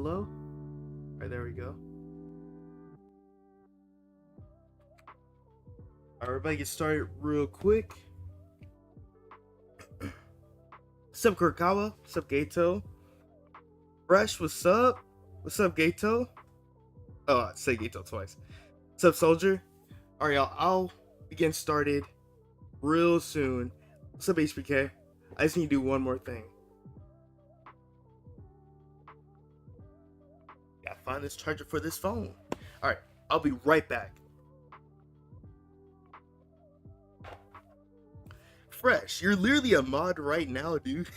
Hello? Alright, there we go. Alright, everybody get started real quick. What's up, Kurikawa? What's up, Geto? Fresh, what's up? What's up, Geto? Oh, I say Geto twice. What's up, Soldier? Alright, y'all, I'll begin started real soon. What's up, HBK? I just need to do one more thing. Gotta find this charger for this phone. Alright, I'll be right back. Fresh, you're literally a mod right now, dude.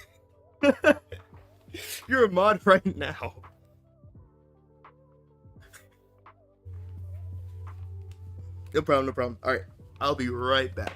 You're a mod right now. No problem, no problem. Alright, I'll be right back.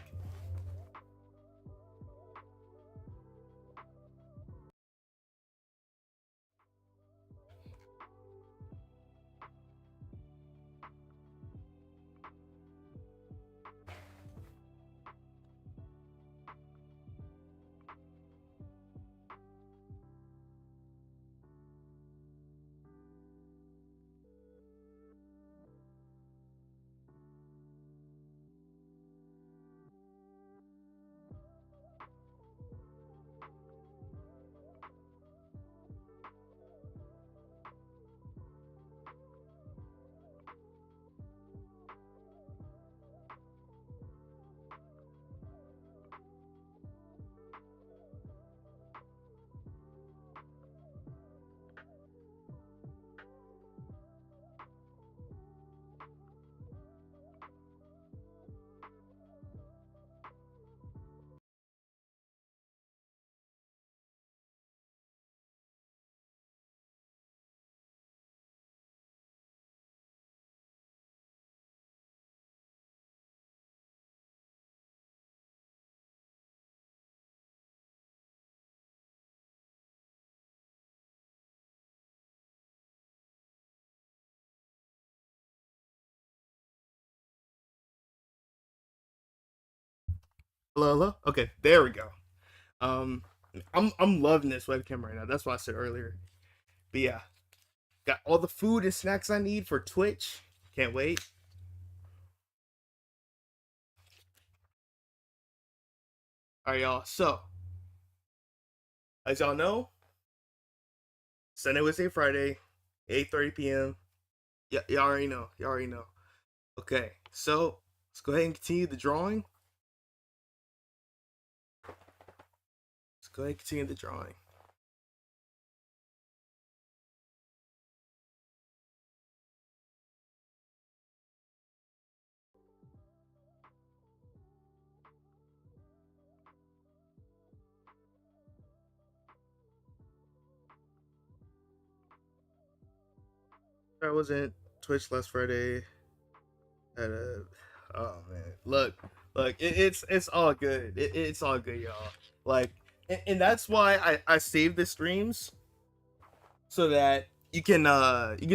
Hello, hello? Okay, there we go. Um, I'm loving this webcam right now. That's what I said earlier. But yeah, got all the food and snacks I need for Twitch. Can't wait. Alright, y'all. So, as y'all know, Sunday, Wednesday, Friday, 8:30 p.m. Yeah, y'all already know. Y'all already know. Okay, so let's go ahead and continue the drawing. Let's go ahead and continue the drawing. I wasn't Twitch last Friday. Had a, oh man, look, it's all good. It's all good, y'all. Like, and that's why I saved the streams so that you can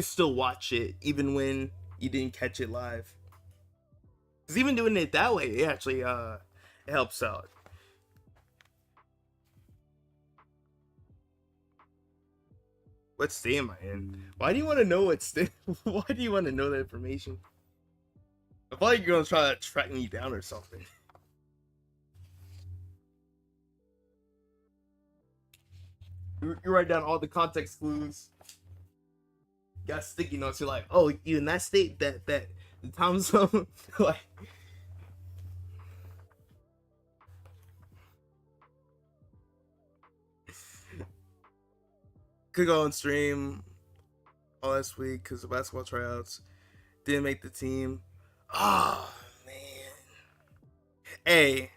still watch it even when you didn't catch it live. Cause even doing it that way, it actually it helps out. What state am I in? Why do you want to know what state? Why do you want to know that information? I thought you're gonna try to track me down or something. You write down all the context clues. Got sticky notes. You're like, oh, you in that state? That the time zone. Like, could go on stream all last week because the basketball tryouts didn't make the team. Oh man. Hey,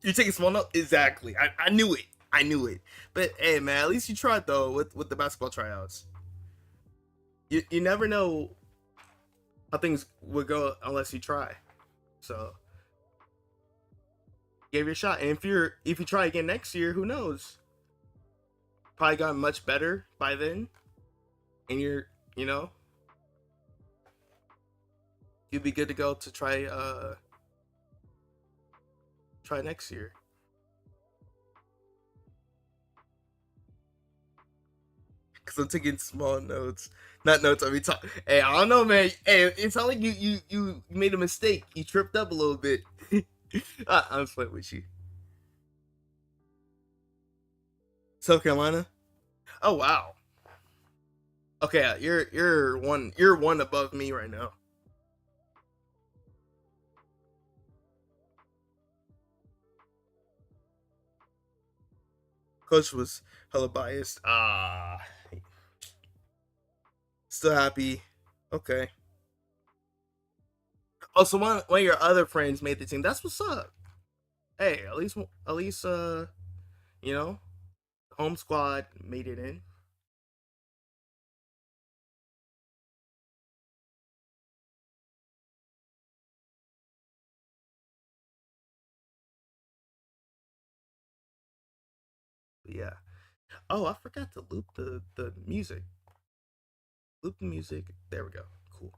you're taking small note? Exactly. I knew it. I knew it. But hey, man, at least you tried though with the basketball tryouts. You never know how things would go unless you try. So give it a shot. And if you try again next year, who knows? Probably gotten much better by then. And you know, you'd be good to go to try next year. Cause I'm taking small notes, not notes. I mean, talk. Hey, I don't know, man. Hey, it's not like you made a mistake. You tripped up a little bit. I'm playing with you. South Carolina. Oh wow. Okay, you're one above me right now. Coach was hella biased. Still happy. Okay. Oh, so one of your other friends made the team. That's what's up. Hey, at least you know, home squad made it in. But yeah. Oh, I forgot to loop the music. Loop the music. There we go. Cool.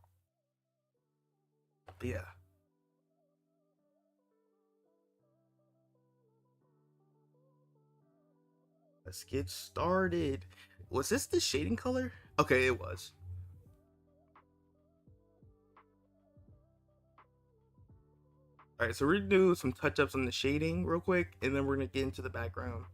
But yeah. Let's get started. Was this the shading color? Okay, it was. All right, so we're gonna do some touch ups on the shading real quick, and then we're gonna get into the background.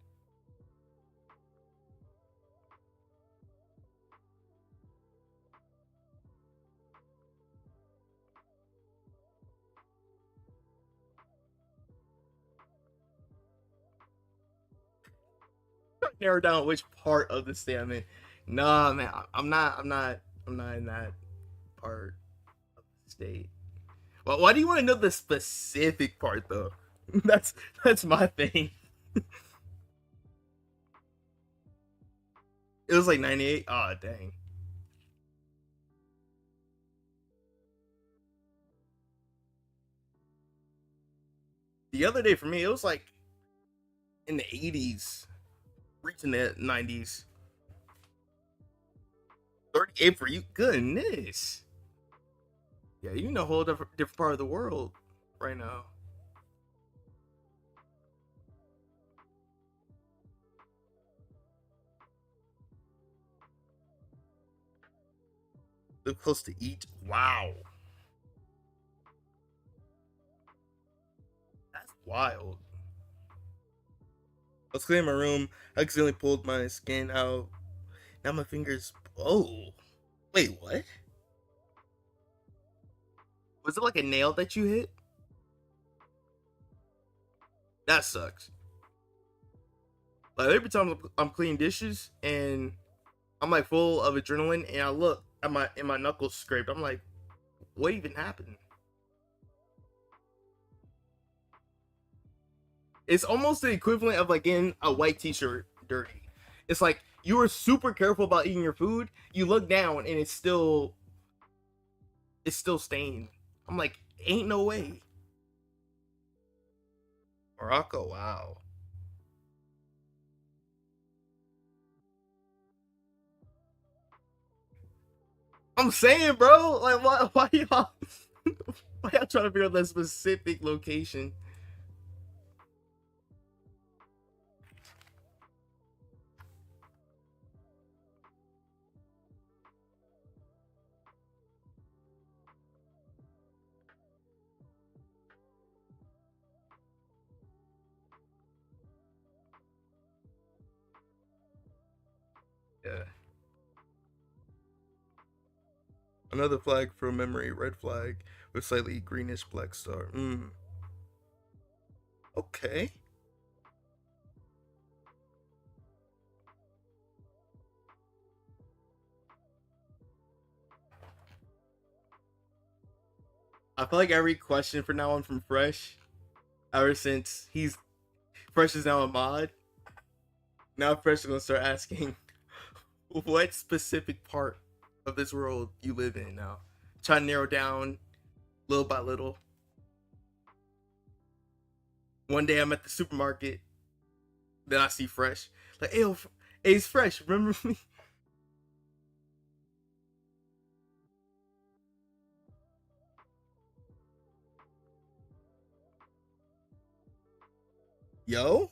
Narrow down which part of the stamina. Nah, man, I'm not in that part of the state. Well, why do you want to know the specific part though? That's my thing. It was like 98. Oh dang. The other day for me, it was like in the 80s, reaching the 90s. 38 for you. Goodness. Yeah, you in a whole different part of the world right now. Live close to eat. Wow. That's wild. I was cleaning my room. I accidentally pulled my skin out. Now my fingers. Oh. Wait, what? Was it like a nail that you hit? That sucks. Like every time I'm cleaning dishes and I'm like full of adrenaline and I look at my knuckles scraped. I'm like, what even happened? It's almost the equivalent of like getting a white t-shirt dirty. It's like you were super careful about eating your food. You look down and it's still stained. I'm like, ain't no way. Morocco, wow. I'm saying, bro, like why y'all why y'all trying to figure out that specific location? Yeah. Another flag from memory, red flag with slightly greenish black star. Okay. I feel like every question from now on from Fresh, ever since he's Fresh is now a mod, now Fresh is gonna start asking what specific part of this world you live in now. Try to narrow down little by little. One day I'm at the supermarket, then I see Fresh. Like, hey, hey, it's Fresh. Remember me? Yo,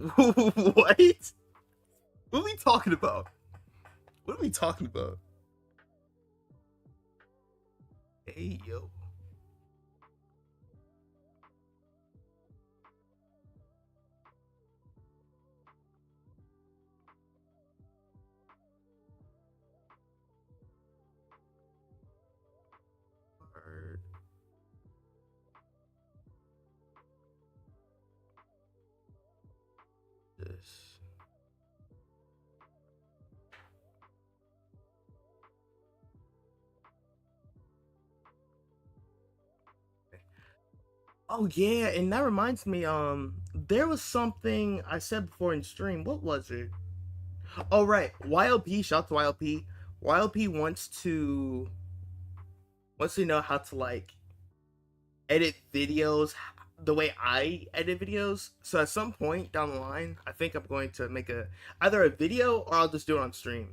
What? What are we talking about? What are we talking about? Hey yo. Heard this. Oh yeah, and that reminds me, there was something I said before in stream. What was it? Oh right, YLP. Shout out to YLP. YLP wants to know how to like edit videos the way I edit videos. So at some point down the line, I think I'm going to make either a video or I'll just do it on stream.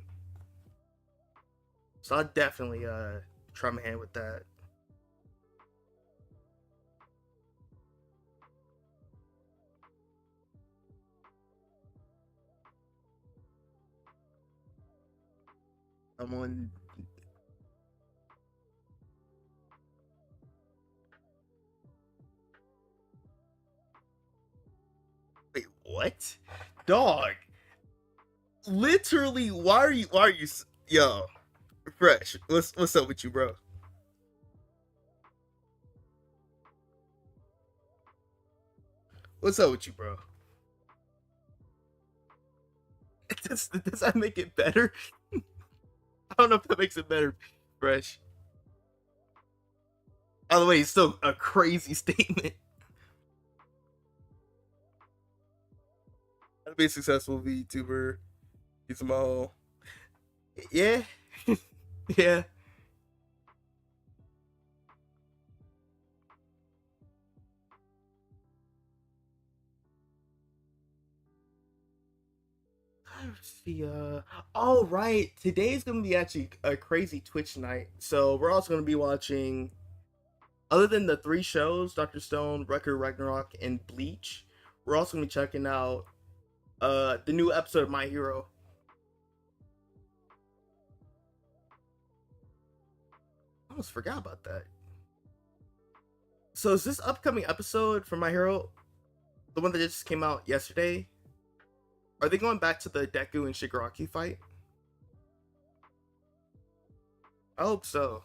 So I'll definitely try my hand with that. I'm on. Wait, what? Dog. Literally, why are you yo, fresh? What's up with you, bro? What's up with you, bro? Does that make it better? I don't know if that makes it better, fresh. By the way, it's still a crazy statement. How to be a successful VTuber. He's my whole. Yeah. Yeah. Let's see. All right. Today's gonna be actually a crazy Twitch night. So we're also gonna be watching, other than the three shows, Doctor Stone, Record Ragnarok, and Bleach. We're also gonna be checking out the new episode of My Hero. I almost forgot about that. So is this upcoming episode for My Hero the one that just came out yesterday? Are they going back to the Deku and Shigaraki fight? I hope so.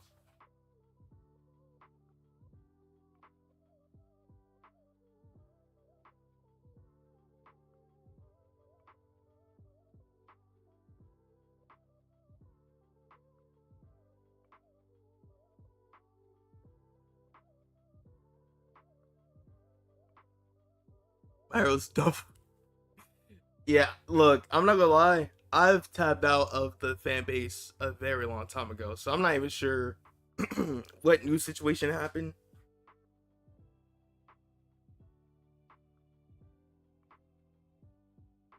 My Hero's stuff. Yeah, look, I'm not gonna lie. I've tapped out of the fan base a very long time ago, so I'm not even sure what new situation happened.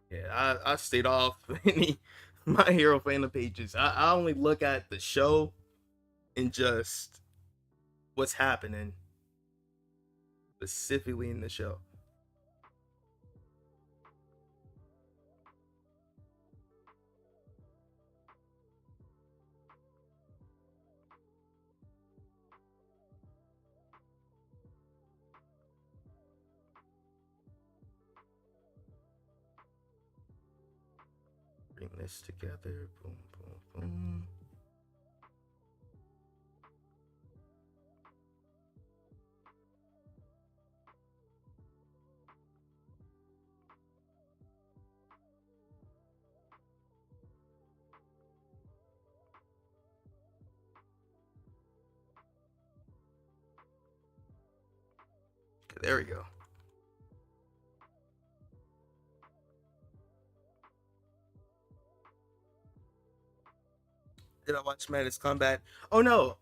Yeah, I stayed off any My Hero fandom pages. I only look at the show and just what's happening specifically in the show. Bring this together. Boom, boom, boom. Okay, there we go. Did I watch Madness Combat? Oh no,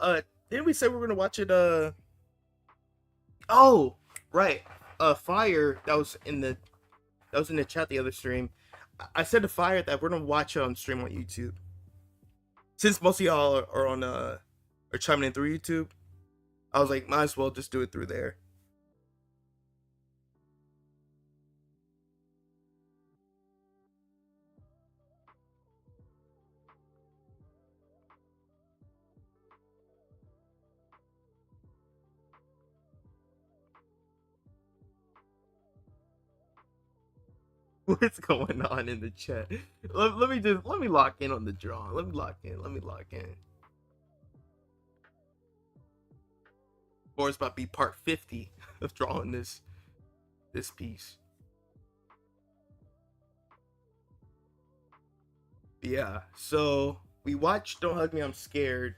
didn't we say we were gonna watch it oh right. Fire that was in the chat the other stream. I said to Fire that we're gonna watch it on stream on YouTube. Since most of y'all are on are chiming in through YouTube, I was like, might as well just do it through there. What's going on in the chat? Let me lock in on the draw. Let me lock in. Let me lock in. Or it's about to be part 50 of drawing this piece. Yeah. So we watched Don't Hug Me, I'm Scared,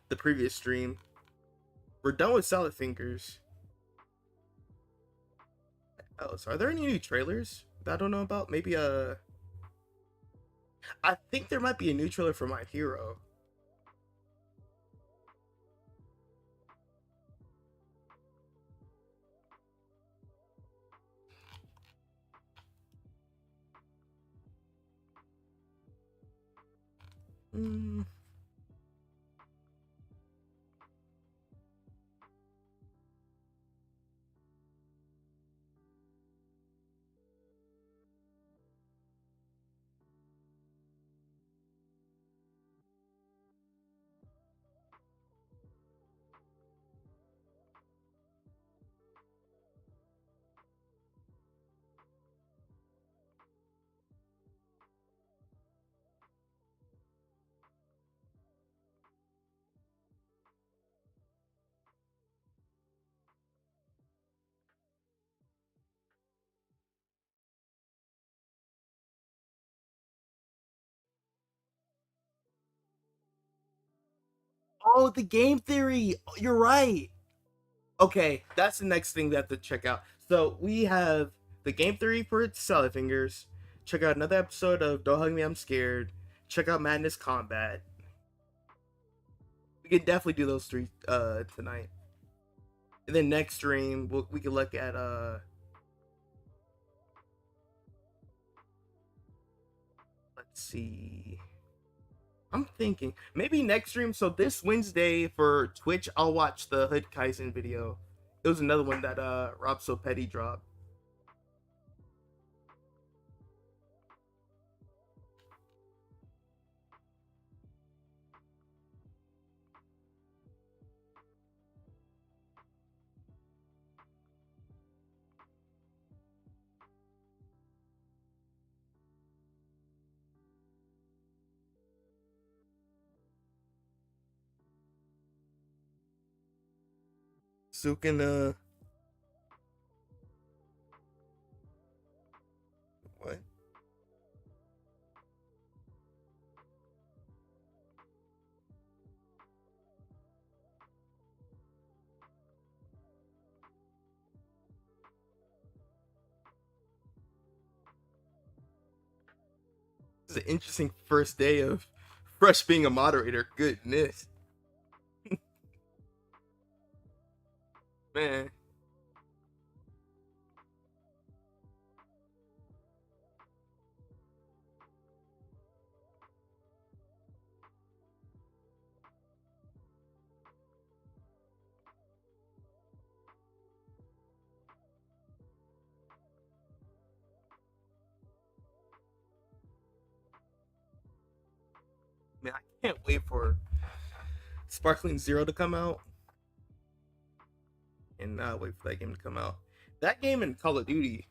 the previous stream. We're done with Salad Fingers. Oh, so are there any new trailers that I don't know about? Maybe I think there might be a new trailer for My Hero. Mm. Oh, the game theory. You're right. Okay, that's the next thing that to check out. So we have the game theory for Salad Fingers. Check out another episode of Don't Hug Me, I'm Scared. Check out Madness Combat. We can definitely do those three tonight. And then next stream we can look at let's see. I'm thinking maybe next stream. So this Wednesday for Twitch, I'll watch the Hood Kaisen video. It was another one that Rob So Petty dropped. Sukin what? This is an interesting first day of Fresh being a moderator. Goodness. Man. Man, I can't wait for Sparkling Zero to come out. And wait for that game to come out. That game and Call of Duty.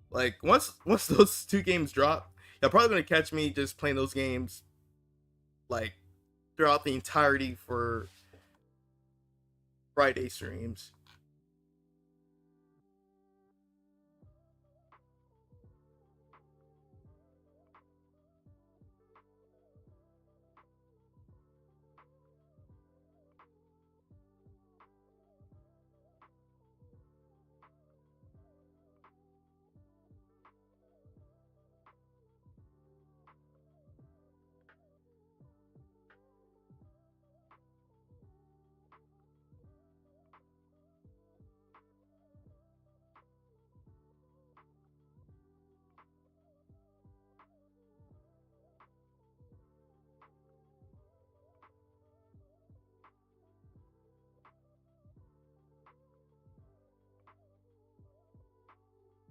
Like once those two games drop, you're probably gonna catch me just playing those games like throughout the entirety for Friday streams.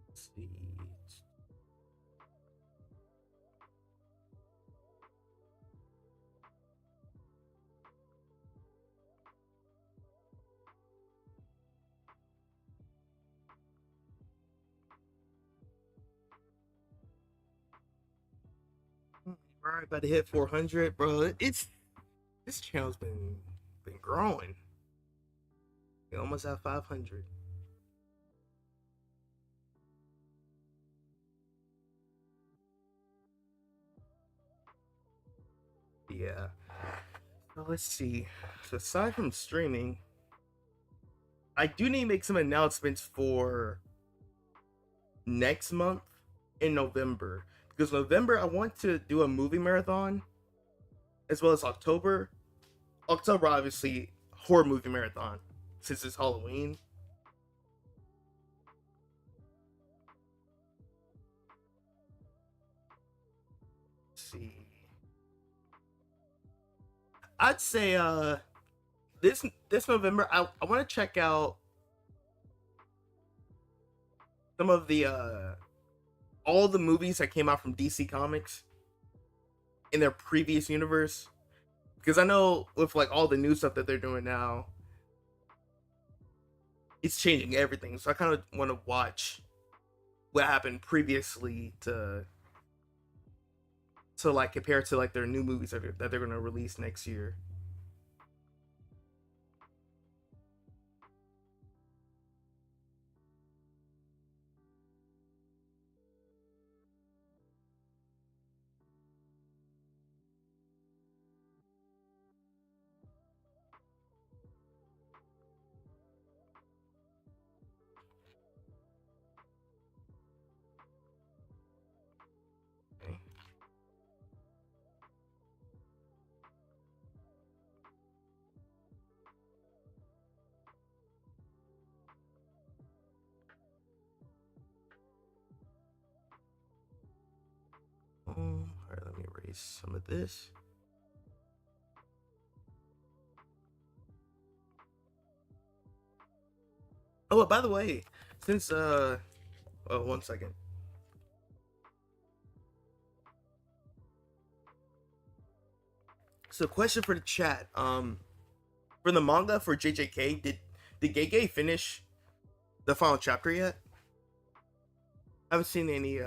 Let's see. All right, about to hit 400, bro. It's this channel's been growing. We almost at 500. Yeah. So let's see. So aside from streaming, I do need to make some announcements for next month in November. Because November I want to do a movie marathon as well as October. October obviously horror movie marathon since it's Halloween. Let's see. I'd say this November I want to check out some of the all the movies that came out from DC Comics in their previous universe, because I know with like all the new stuff that they're doing now, it's changing everything. So I kind of want to watch what happened previously to like compare to like their new movies that they're gonna release next year. Okay. All right, let me erase some of this. Oh, by the way, since oh, 1 second. So, question for the chat. For the manga for JJK, did Gege finish the final chapter yet? I haven't seen any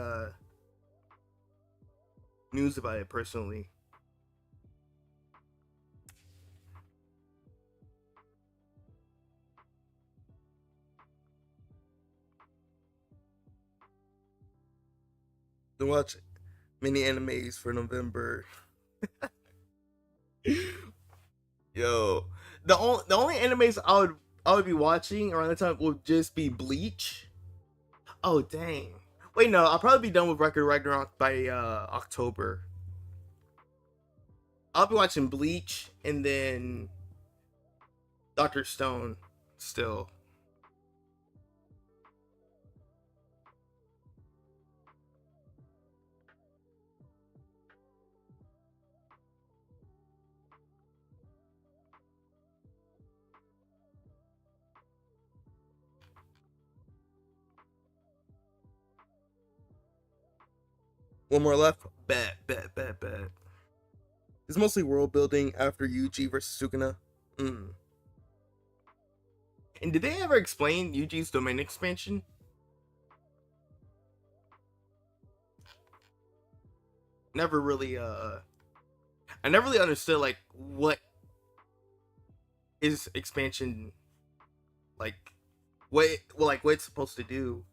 news about it personally. To watch mini animes for November. Yo, the only animes I would be watching around the time would just be Bleach. Oh dang! Wait, no, I'll probably be done with Record Ragnarok by October. I'll be watching Bleach and then Doctor Stone still. One more left. Bet. It's mostly world building after Yuji versus Sukuna. Mm. And did they ever explain Yuji's domain expansion? Never really. I never really understood like what is expansion like. What it's supposed to do.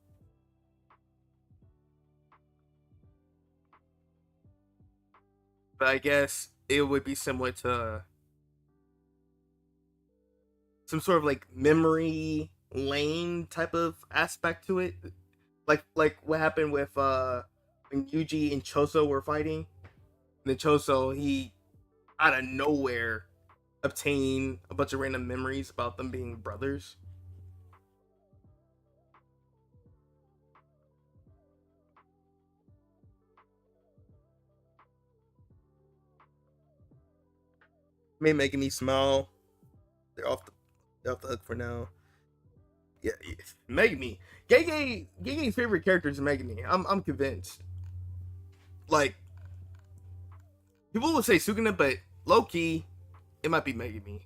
But I guess it would be similar to some sort of like memory lane type of aspect to it, like what happened with when Yuji and Choso were fighting. And then Choso, he out of nowhere obtained a bunch of random memories about them being brothers. Making me smile. They're off the they're off the hook for now. Yeah, Megami. Gege's favorite character is Megami. I'm convinced. Like people would say Sukuna, but low key, it might be Megami.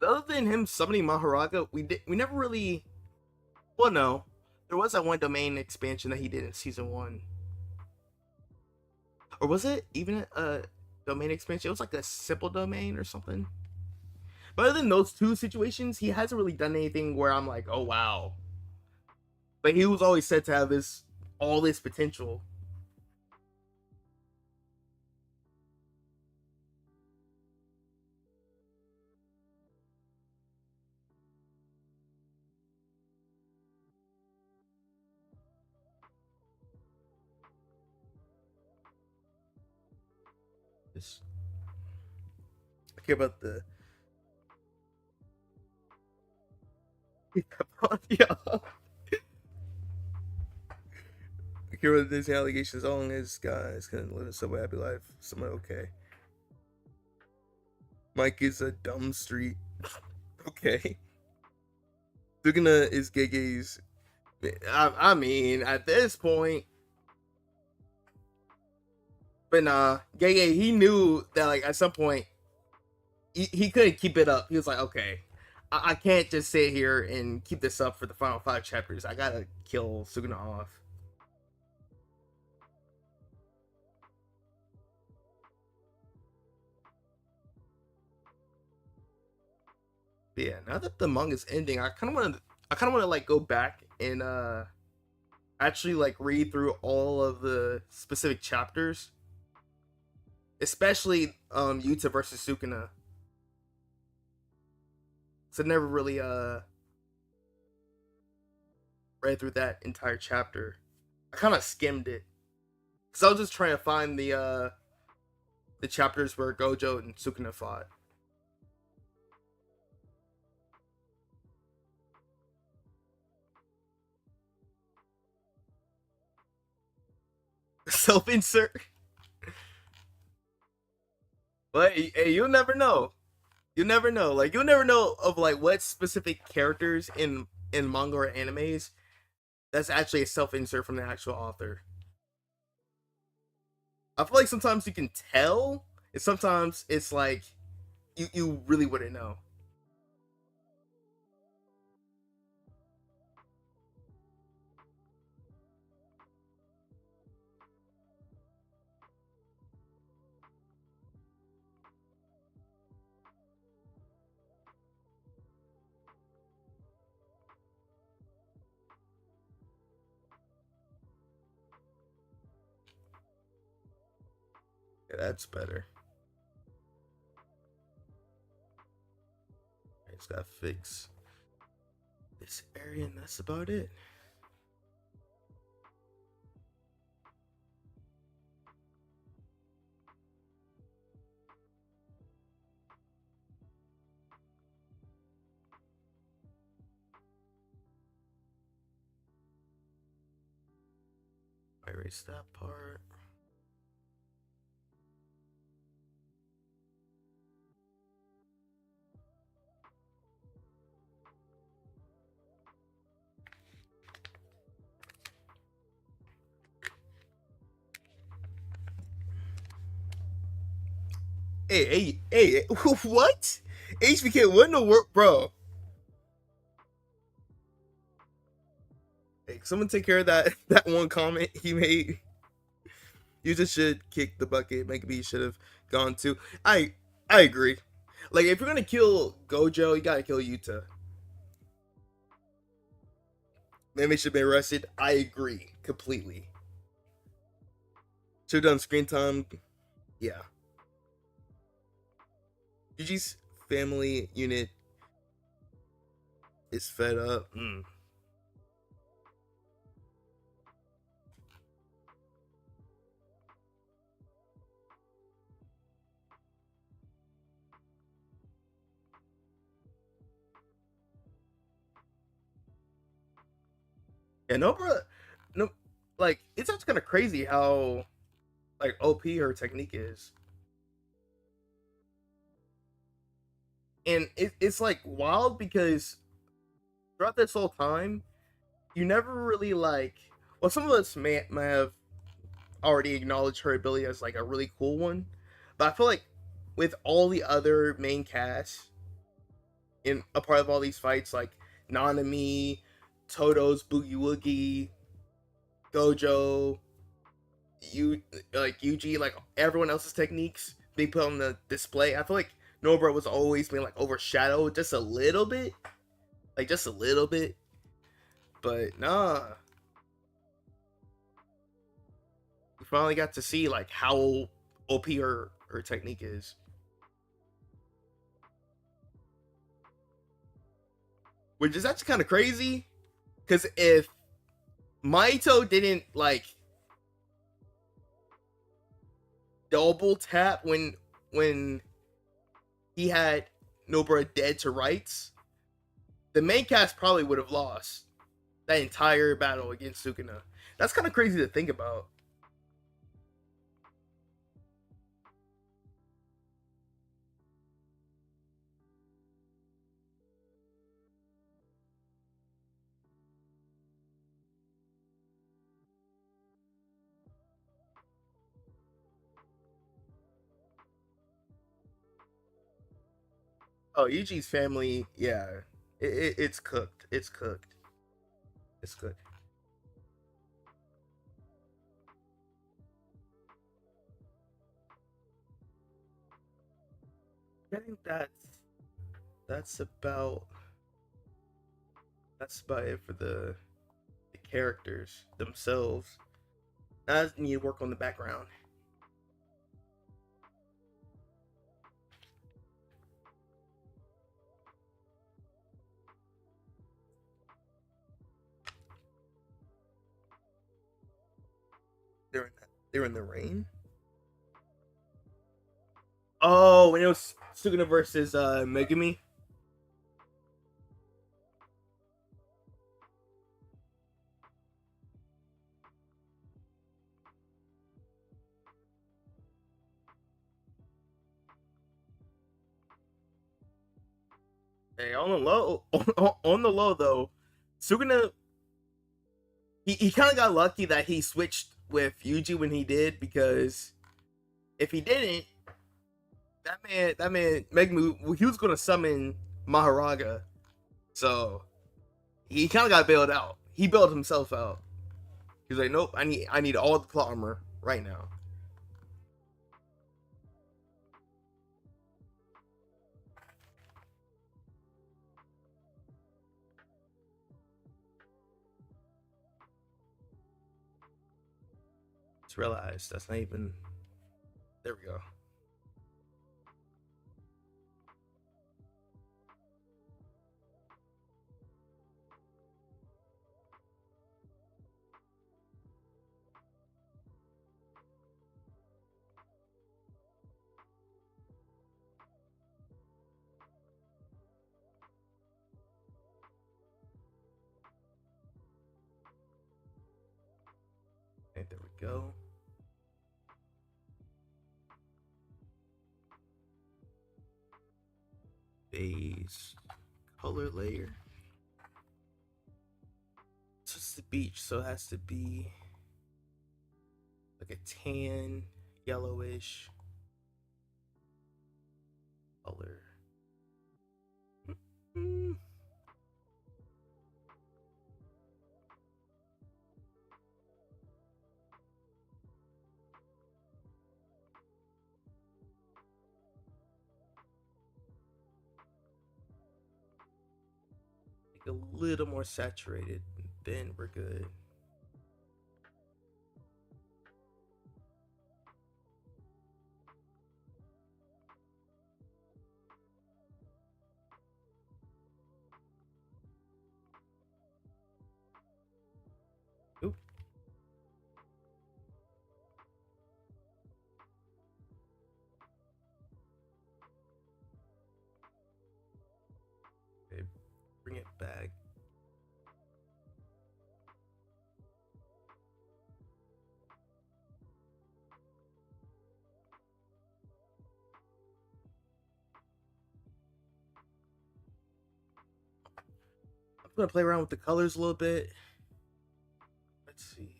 Other than him summoning Maharaga, we never really. Well, no. There was that one domain expansion that he did in season one, or was it even a domain expansion? It was like a simple domain or something. But other than those two situations, he hasn't really done anything where I'm like, oh wow. But he was always said to have this all this potential. Just, I care about the yeah. I care about these allegations. As long as guys can live a somewhat happy life, somewhat okay. Mike is a dumb street. Okay. Suguna is Gege's. I mean, at this point, but nah, Gege, he knew that like at some point he couldn't keep it up. He was like, okay, I can't just sit here and keep this up for the final 5 chapters. I gotta kill Suguna off. But yeah, now that the manga's ending, I kind of want to like go back and actually like read through all of the specific chapters, especially Yuta versus Sukuna. So I never really read through that entire chapter. I kind of skimmed it because I was just trying to find the chapters where Gojo and Sukuna fought. Self insert, but hey, you'll never know. You never know. Like you'll never know of like what specific characters in manga or animes that's actually a self insert from the actual author. I feel like sometimes you can tell, and sometimes it's like you really wouldn't know. Yeah, that's better. I just gotta fix this area, and that's about it. I erase that part. Hey, what? HBK, what in the world, bro? Hey, someone take care of that that one comment he made. You just should kick the bucket. Maybe you should have gone to. I agree. Like if you're gonna kill Gojo, you gotta kill Yuta. Maybe should be arrested. I agree completely. Should have done screen time. Yeah. Gigi's family unit is fed up. Yeah, no, bro. No, like it's just kind of crazy how like OP her technique is, and it's like wild because throughout this whole time, you never really like. Well, some of us may have already acknowledged her ability as like a really cool one, but I feel like with all the other main cast in a part of all these fights, like Nanami, Toto's Boogie Woogie, Gojo, you like Yuji, like everyone else's techniques they put on the display. I feel like Nobara was always being like overshadowed just a little bit, like just a little bit. But nah, we finally got to see like how OP her technique is. Which is actually kind of crazy, because if Maito didn't like double tap when he had Nobara dead to rights, the main cast probably would have lost that entire battle against Sukuna. That's kind of crazy to think about. Oh, Yuji's family, yeah, it's cooked. It's cooked. It's cooked. I think that's about that's about it for the characters themselves. I just need to work on the background. They're in the rain. Oh, when it was Suguna versus Megumi. Hey, on the low, on the low though, Suguna he kind of got lucky that he switched with Yuji when he did, because if he didn't, that man Megumi, he was gonna summon Maharaga, so he kind of got bailed out. He bailed himself out. He's like, nope, I need all the plot armor right now. Just realized that's not even. There we go. Okay, there we go. Base color layer. It's just the beach, so it has to be like a tan, yellowish color. Mm, like a little more saturated, then we're good. Oop. Okay, bring it back. I'm gonna play around with the colors a little bit. Let's see.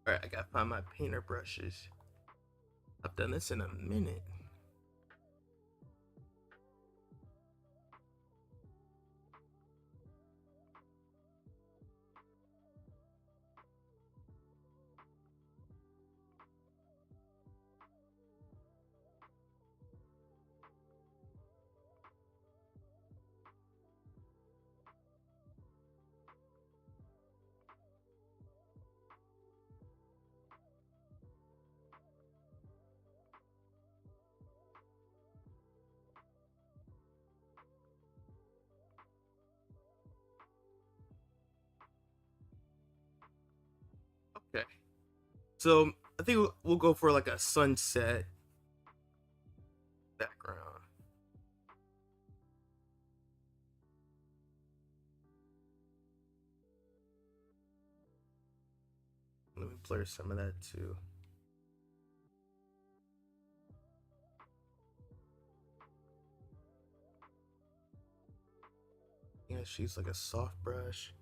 Alright, I gotta find my painter brushes. I've done this in a minute. Okay. So I think we'll go for like a sunset background. Let me blur some of that too. Yeah, she's like a soft brush.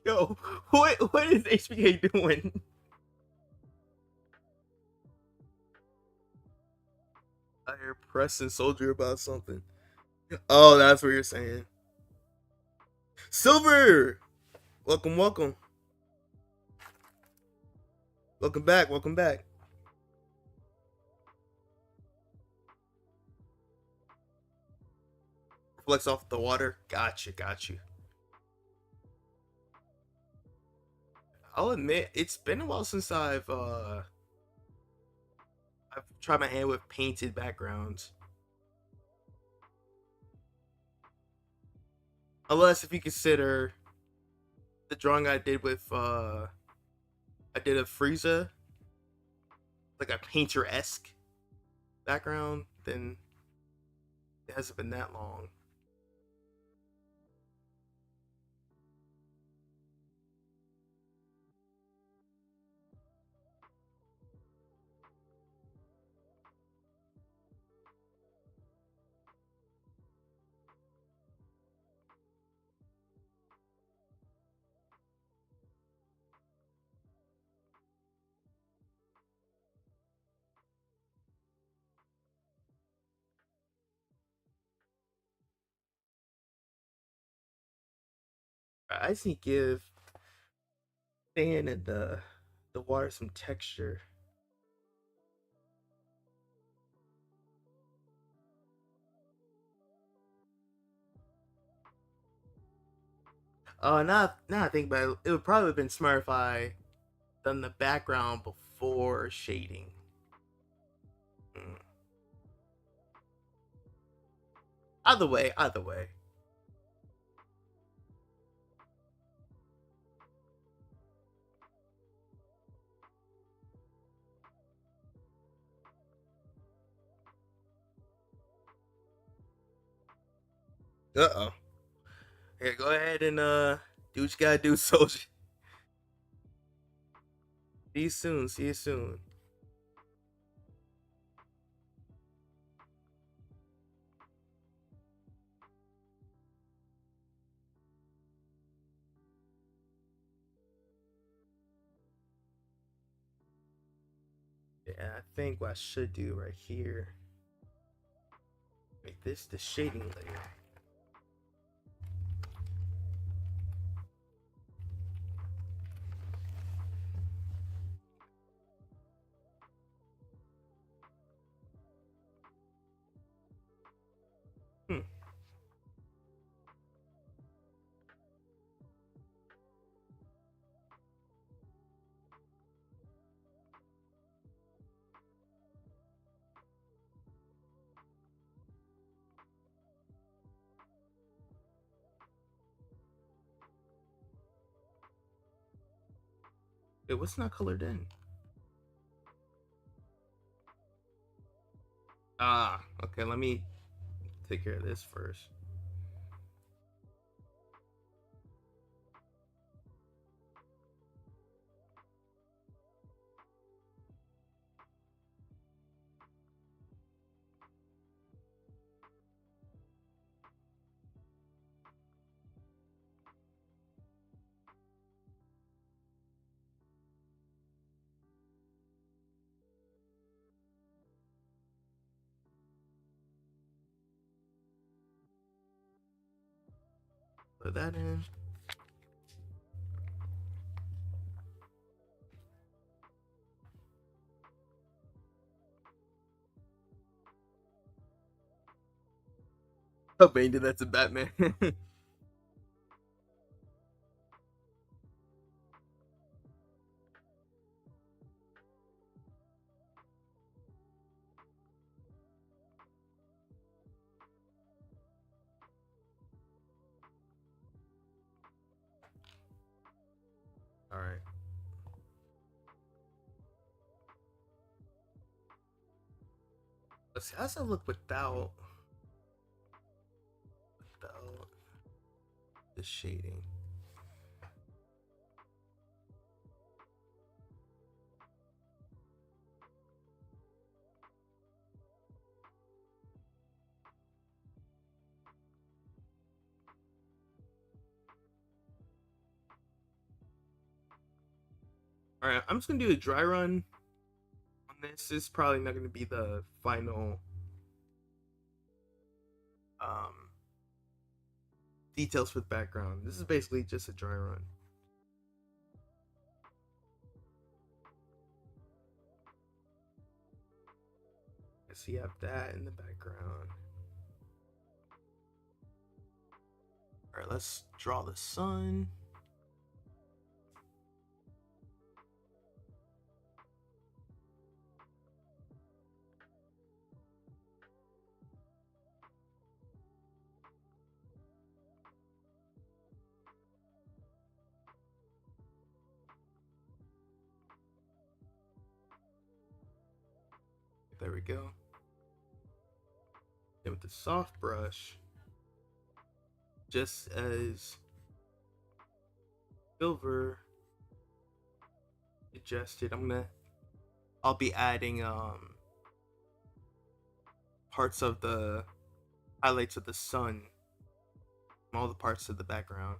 Yo, what is HBK doing? I hear pressing soldier about something. Oh, that's what you're saying. Silver! Welcome, welcome. Welcome back, welcome back. Reflects off the water. Gotcha, got you. I'll admit, it's been a while since I've tried my hand with painted backgrounds. Unless if you consider the drawing I did with I did a Frieza, like a painter-esque background, then it hasn't been that long. I just need to give sand and the water some texture. Now I think about it, it would probably have been smart if I done the background before shading. Mm. Either way, either way. Uh oh. Here, go ahead and do what you gotta do, soldier. See you soon. See you soon. Yeah, I think what I should do right here, make this the shading layer. Hmm. Wait, what's not colored in? Ah, okay. Let me take care of this first. Put that in. Oh, Bane did that to Batman. All right. Let's see. How's that look without the shading? All right. I'm just gonna do a dry run on this. This is probably not gonna be the final um details for the background. This is basically just a dry run. So you have that in the background. All right, let's draw the sun. There we go. Then with the soft brush, just as Silver suggested, I'll be adding parts of the highlights of the sun from all the parts of the background.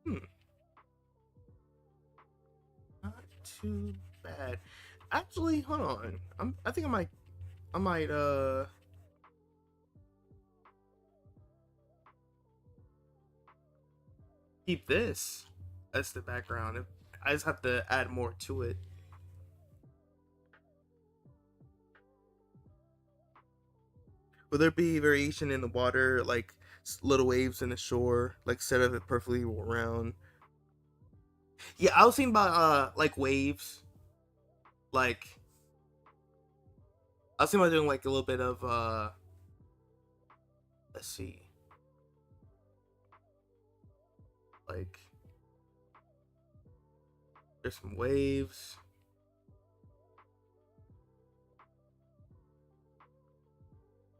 Hmm, not too bad. Actually, hold on. I think I might keep this as the background. I just have to add more to it. Will there be variation in the water, like little waves in the shore, like set of it perfectly round? Yeah, I was thinking about like waves, like I was thinking about doing like a little bit of let's see, like there's some waves.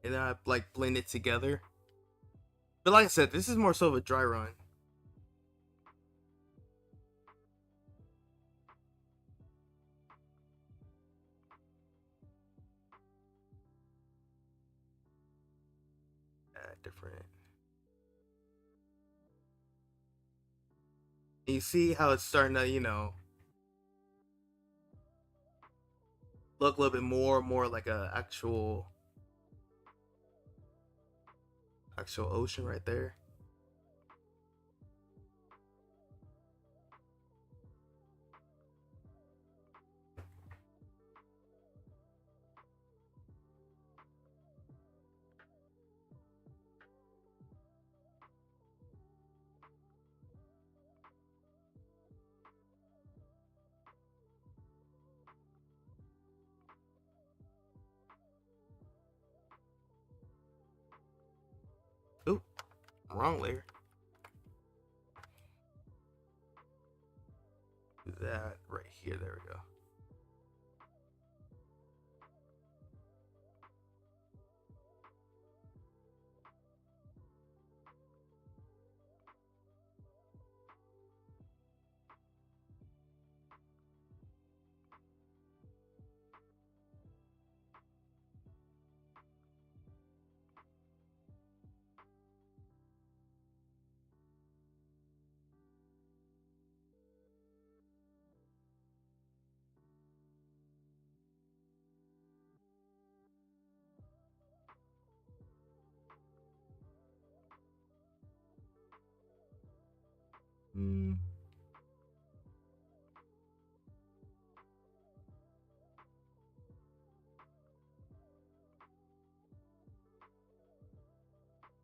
And then I like blend it together. But like I said, this is more so of a dry run. Different. And you see how it's starting to, look a little bit more and more like a actual ocean right there. Oop, wrong layer. Do that right here. There we go.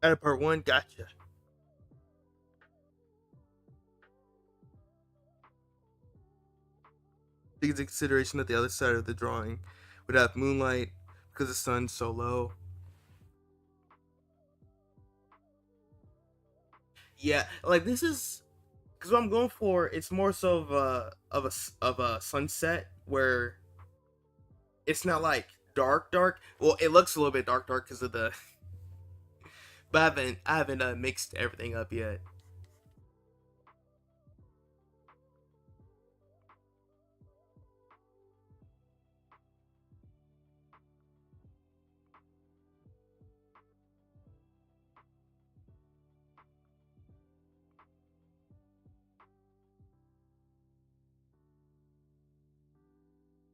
Out of part one, gotcha. Take into consideration that the other side of the drawing would have moonlight because the sun's so low. Yeah, like this is because what I'm going for. It's more so of a sunset where it's not like dark dark. Well, it looks a little bit dark because of the. But I haven't mixed everything up yet.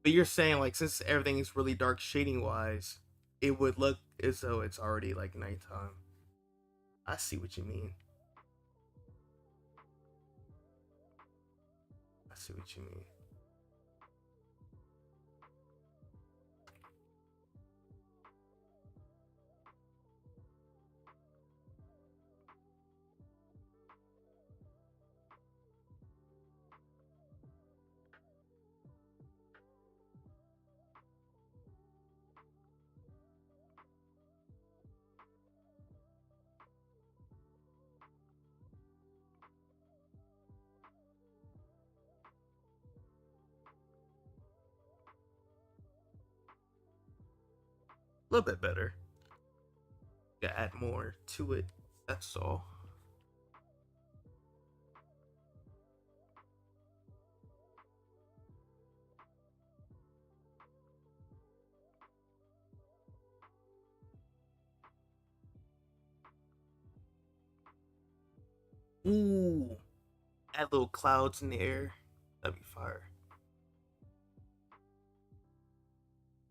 But you're saying like since everything is really dark shading wise, it would look as though it's already like nighttime. I see what you mean. I see what you mean. A little bit better. Gotta add more to it. That's all. Ooh, add little clouds in the air. That'd be fire.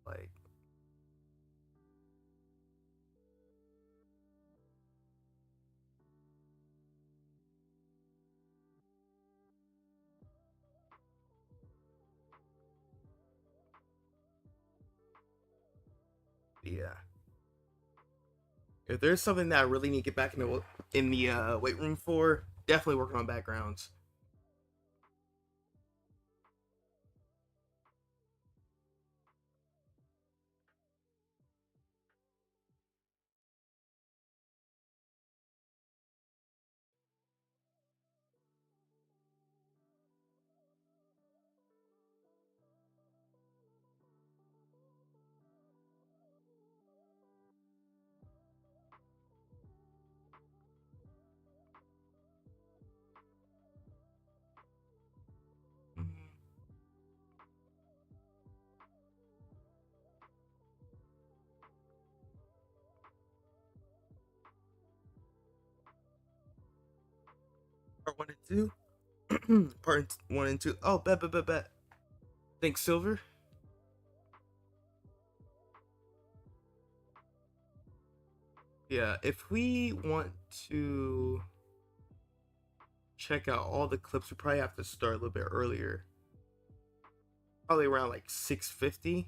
Like, yeah. If there's something that I really need to get back in the weight room for, definitely working on backgrounds. Mm-hmm. Part one and two. Part one and two. Oh, bet. Think silver. Yeah. If we want to check out all the clips, we probably have to start a little bit earlier. Probably around like 6:50.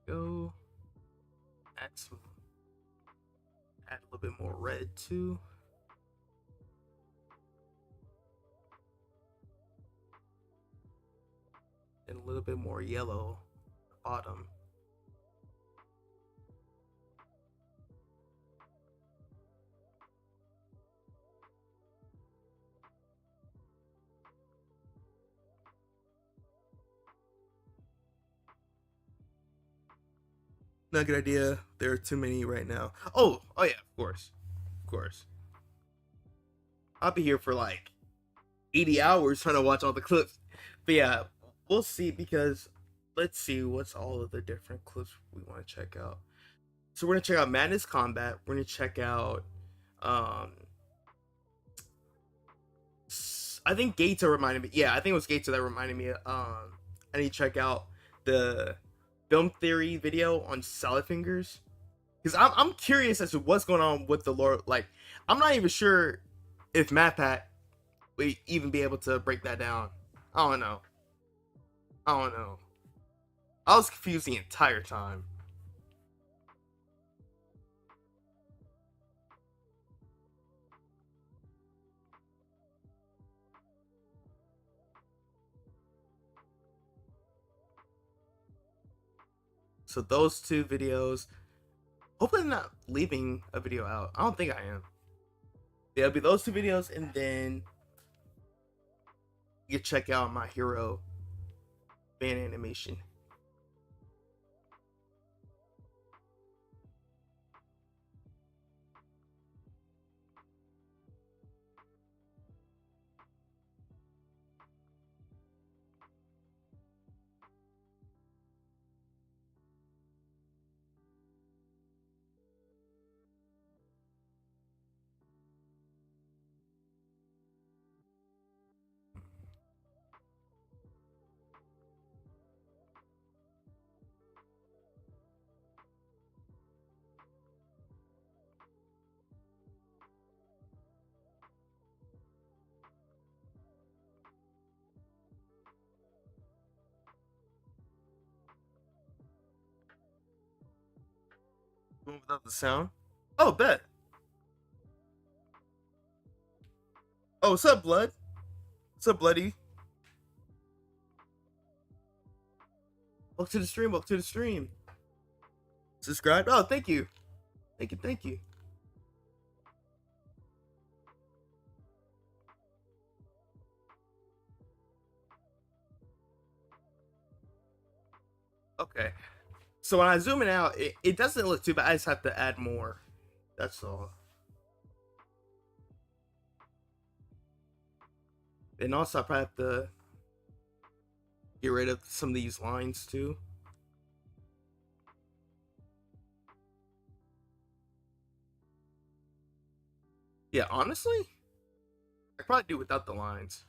Go add some, add a little bit more red too, and a little bit more yellow at the bottom. Not a good idea. There are too many right now. Oh yeah, of course. I'll be here for like 80 hours trying to watch all the clips. But yeah, we'll see because let's see what's all of the different clips we want to check out. So we're gonna check out Madness Combat. We're gonna check out um I think Geto reminded me. Yeah, I think it was Geto that reminded me. I need to check out the film theory video on Salad Fingers because I'm curious as to what's going on with the lore. Like, I'm not even sure if MatPat would even be able to break that down. I don't know. I don't know. I was confused the entire time. So those two videos. Hopefully, I'm not leaving a video out. I don't think I am. There'll be those two videos, and then you check out my hero fan animation. Without the sound. Oh, bet. Oh, what's up, Blood? What's up, Bloody? Welcome to the stream. Welcome to the stream. Subscribe. Oh, thank you. Thank you. Thank you. Okay. So when I zoom it out, it doesn't look too bad. I just have to add more. That's all. And also, I probably have to get rid of some of these lines too. Yeah, honestly, I probably do without the lines.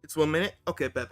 It's 1 minute. Okay, bet.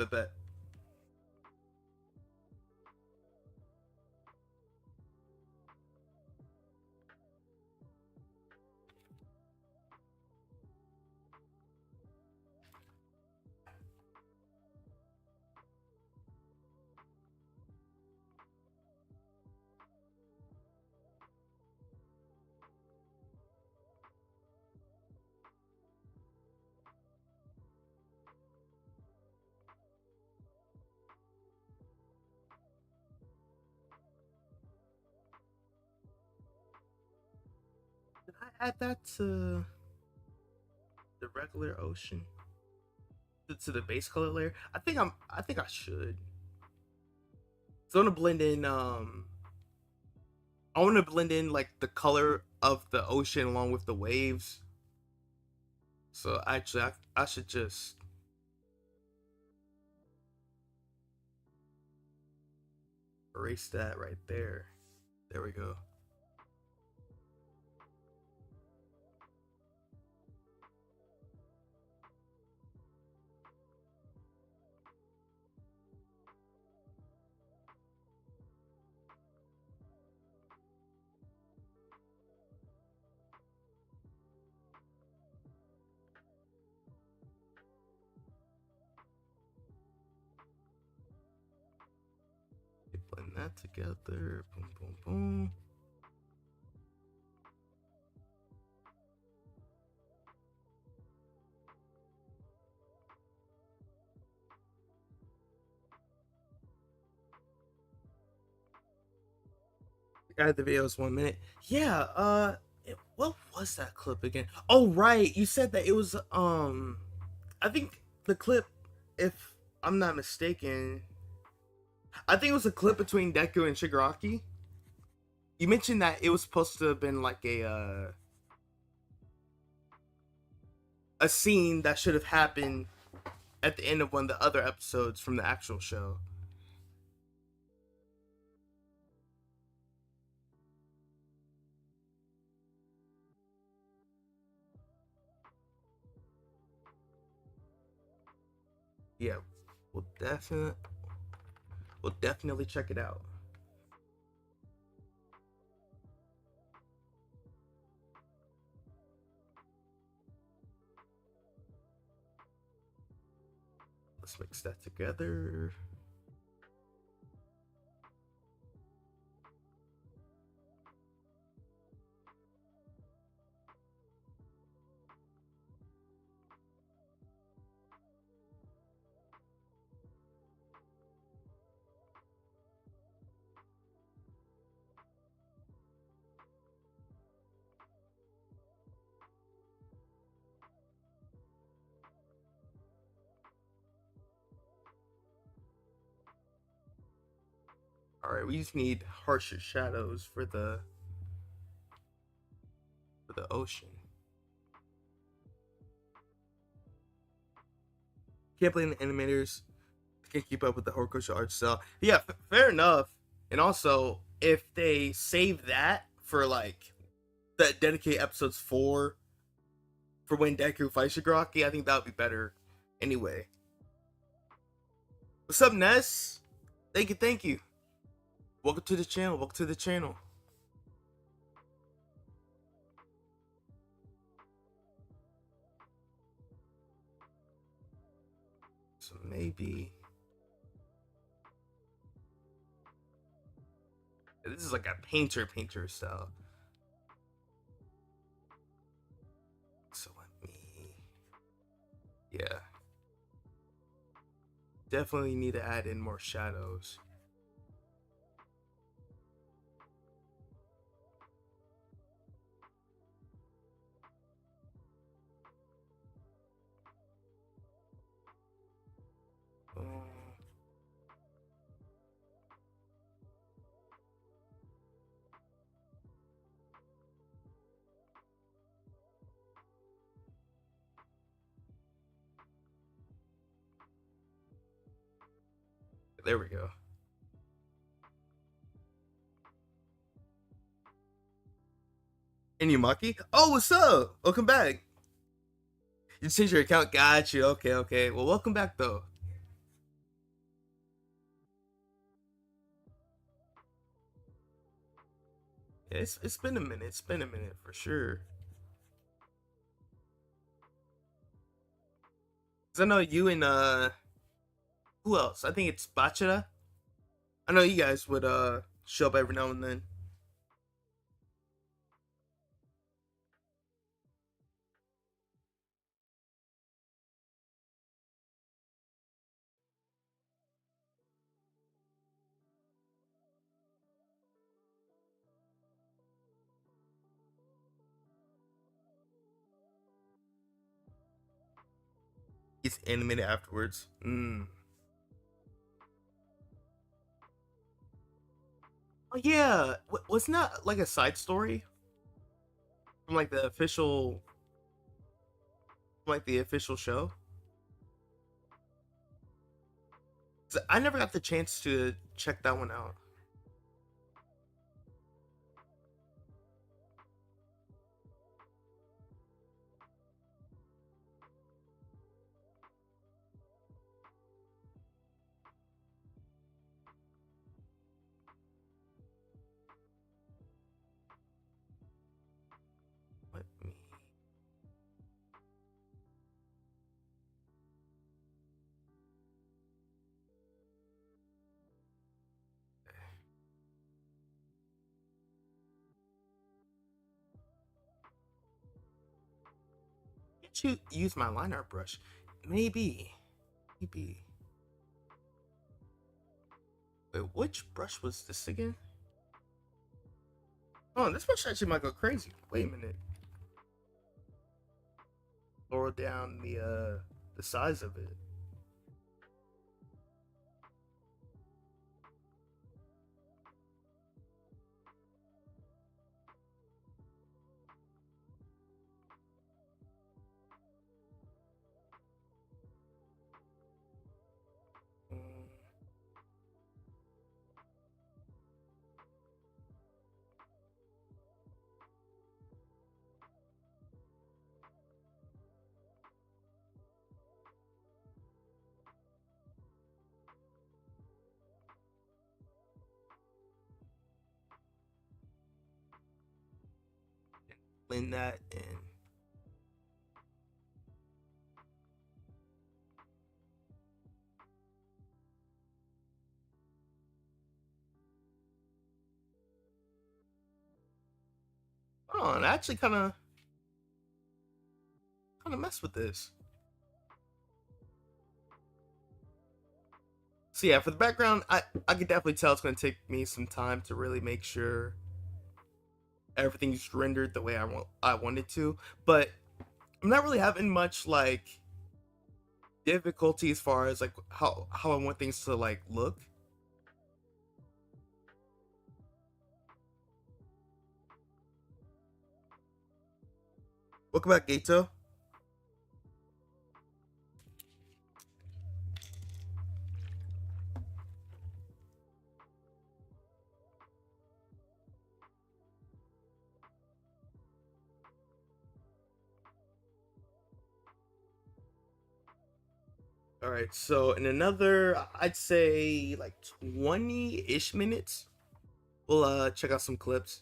Did I add that to the regular ocean? To the base color layer? I think I should. So I want to blend in I want to blend in like the color of the ocean along with the waves. So actually I should just erase that right there. There we go. Blend that together. Boom, boom, boom. Add the videos 1 minute. Yeah. What was that clip again? Oh right, you said that it was I think the clip, if I'm not mistaken, I think it was a clip between Deku and Shigaraki. You mentioned that it was supposed to have been like a scene that should have happened at the end of one of the other episodes from the actual show. Yeah, we'll definitely we'll definitely check it out. Let's mix that together. All right, we just need harsher shadows for the ocean. Can't blame the animators. They can't keep up with the horticulture art style. Yeah, fair enough. And also, if they save that for like that dedicate episodes for when Deku fights Shigaraki, I think that would be better. Anyway, what's up, Ness? Thank you, thank you. Welcome to the channel. Welcome to the channel. So maybe this is like a painter style. So let me, yeah, definitely need to add in more shadows. There we go. Inumaki? Oh, what's up? Welcome back. You changed your account. Got you. Okay, okay. Well, welcome back though. Yeah, it's been a minute. It's been a minute for sure. Cause I know you and who else? I think it's Bachara. I know you guys would show up every now and then. It's animated afterwards. Oh yeah, wasn't that like a side story from like the official show? 'Cause I never got the chance to check that one out. Let me get you use my line art brush. Maybe, maybe. Wait, which brush was this again? Oh, this brush actually might go crazy. Wait a minute. lower down the size of it. Blend that in. Hold on, I actually kind of mess with this. So yeah, for the background, I could definitely tell it's gonna take me some time to really make sure everything's rendered the way I want it to. But I'm not really having much like difficulty as far as like how I want things to like look. Welcome back, Geto. All right, so in another, I'd say like 20-ish minutes, we'll check out some clips.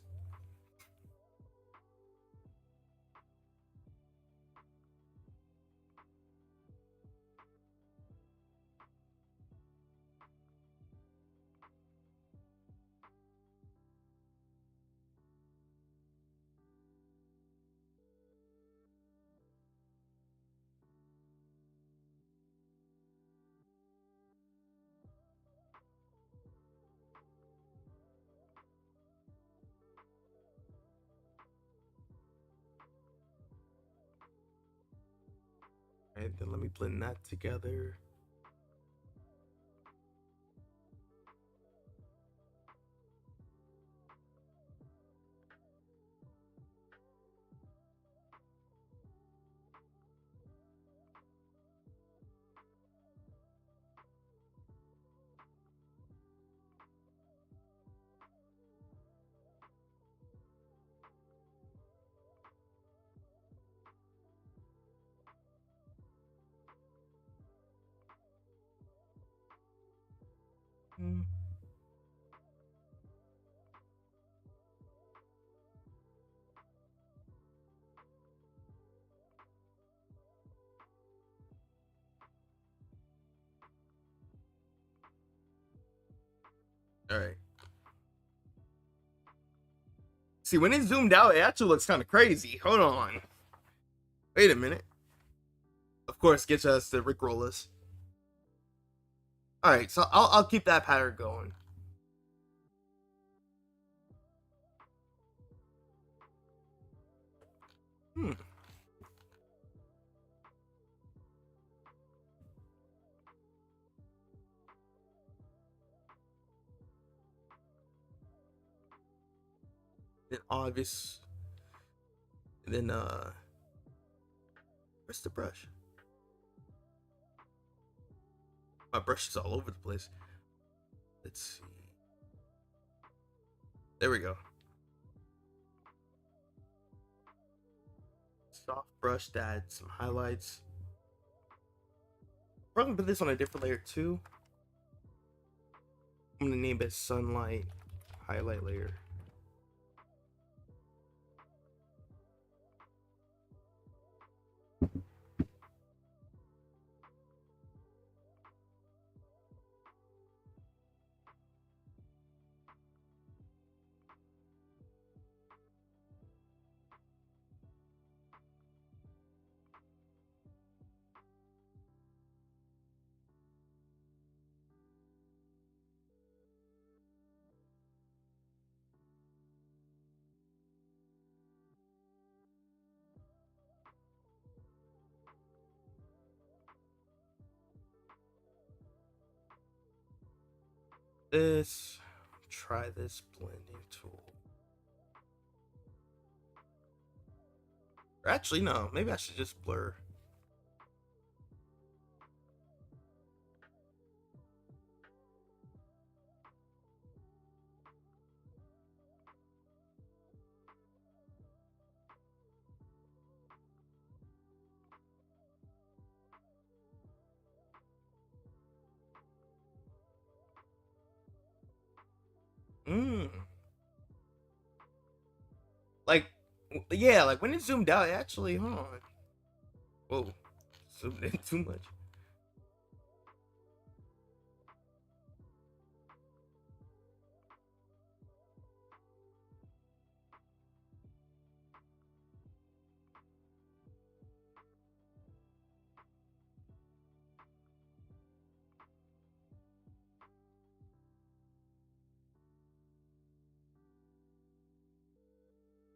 All right, then let me blend that together. Mm. All right. See, when it's zoomed out, it actually looks kind of crazy. Hold on. Wait a minute. Of course, gets us to Rickroll us. All right, so I'll keep that pattern going. Hmm. Then obvious. And then where's the brush? My brush is all over the place. Let's see. There we go. Soft brush to add some highlights. Probably put this on a different layer too. I'm gonna name it Sunlight Highlight Layer. this. Try this blending tool. Or actually, no. Maybe I should just blur. Mm. Like, yeah, like when it zoomed out, it actually, hold on. Whoa, zoomed in too much.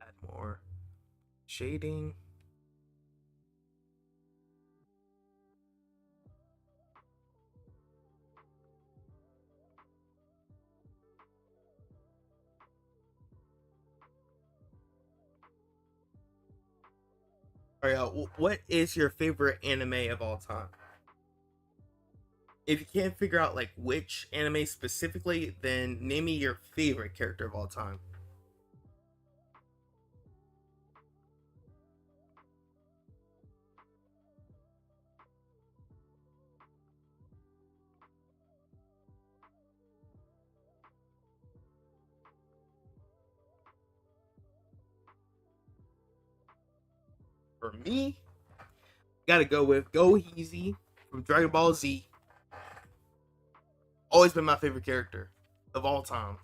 Add more shading. All right, what is your favorite anime of all time? If you can't figure out like which anime specifically, then name me your favorite character of all time. For me, gotta go with Go Easy from Dragon Ball Z. Always been my favorite character of all time.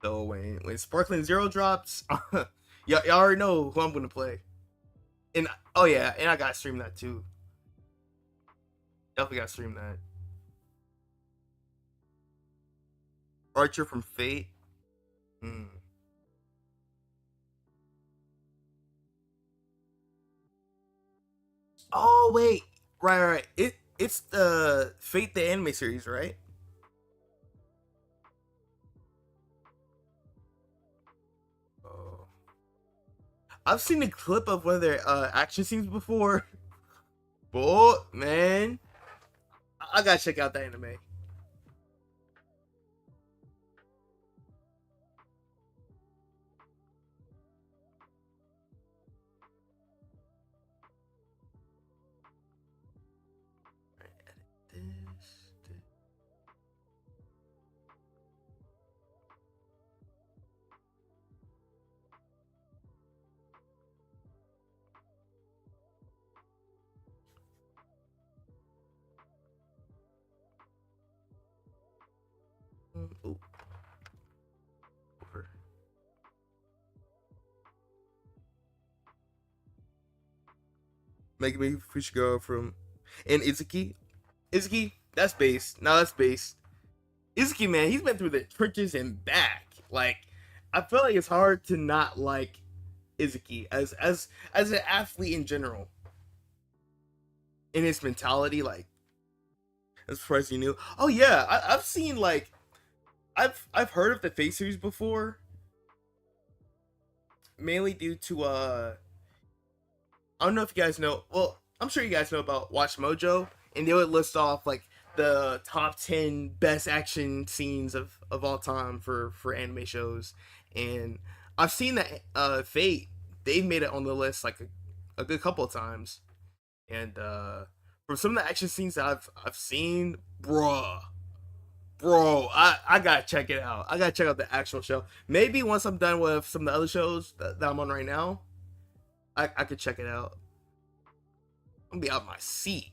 So when Sparkling Zero drops, y'all already know who I'm gonna play. And oh yeah, and I gotta stream that too. Definitely gotta stream that. Archer from Fate. Hmm. Oh wait, right. It's the Fate the anime series, right? Oh, I've seen a clip of one of their action scenes before. But man, I gotta check out that anime. This. Ooh, over. Maybe we should go from and Izuki. Izuki, that's base. No, that's base. Izuki, man, he's been through the trenches and back. Like, I feel like it's hard to not like Izuki as an athlete in general. In his mentality, like as far as you knew. Oh yeah, I've seen like I've heard of the Face series before, mainly due to I don't know if you guys know. Well, I'm sure you guys know about Watch Mojo, and they would list off like the top 10 best action scenes of all time for anime shows, and I've seen that Fate they've made it on the list like a good couple of times, and from some of the action scenes that I've seen, bro, I gotta check it out. I gotta check out the actual show. Maybe once I'm done with some of the other shows that I'm on right now, I could check it out. I'm gonna be out of my seat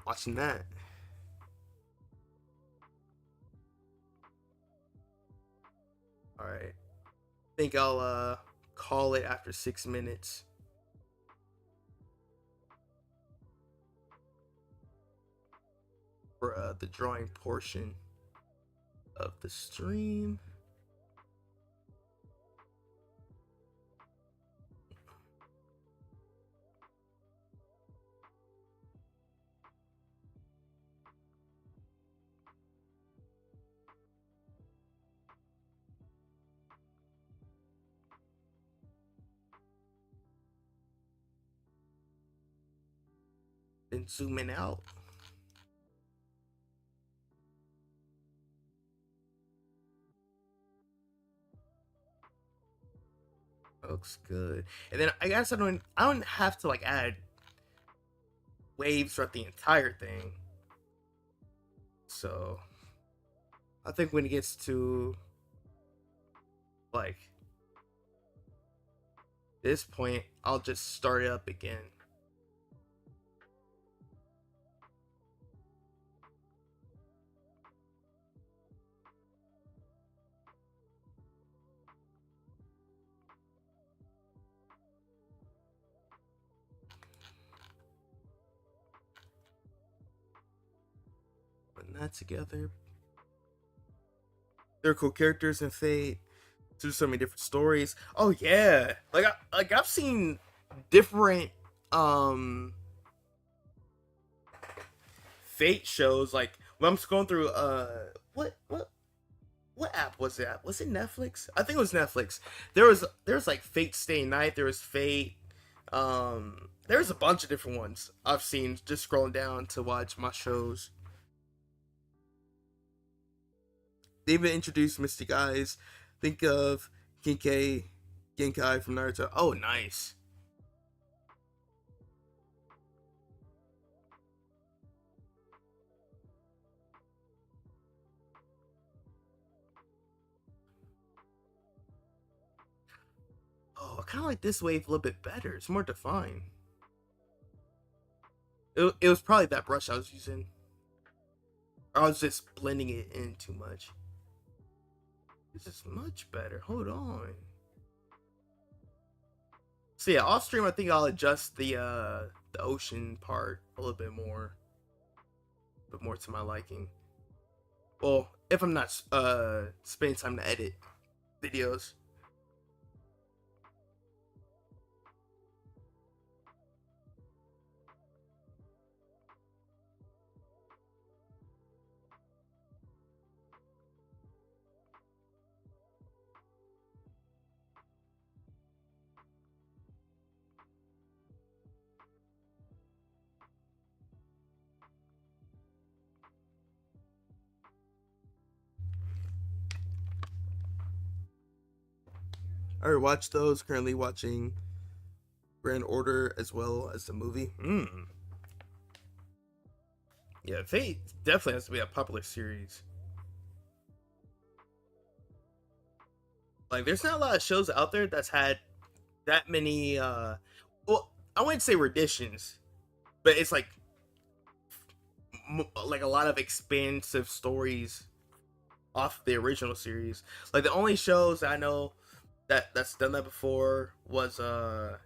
watching that. All right, think I'll call it after 6 minutes for the drawing portion of the stream. Then zooming out. Looks good. And then I guess I don't have to like add waves throughout the entire thing. So I think when it gets to like this point, I'll just start it up again. Putting that together. They're cool characters in Fate. Through so many different stories. Oh yeah, I've seen different Fate shows. Like when I'm scrolling through what app was that? Was it Netflix? I think it was Netflix. There was like Fate Stay Night. There was Fate. There's a bunch of different ones I've seen just scrolling down to watch my shows. They even introduced Mystic Eyes. Think of Genkai from Naruto. Oh, nice. Oh, I kind of like this wave a little bit better. It's more defined. It was probably that brush I was using. Or I was just blending it in too much. This is much better. Hold on. So yeah, off stream I think I'll adjust the ocean part a little bit more. A bit more to my liking. Well, if I'm not spending time to edit videos. I already watched those. Currently watching Grand Order as well as the movie. Yeah, Fate definitely has to be a popular series. Like, there's not a lot of shows out there that's had that many. Well, I wouldn't say renditions, but it's like a lot of expansive stories off the original series. Like the only shows I know that's done that before was I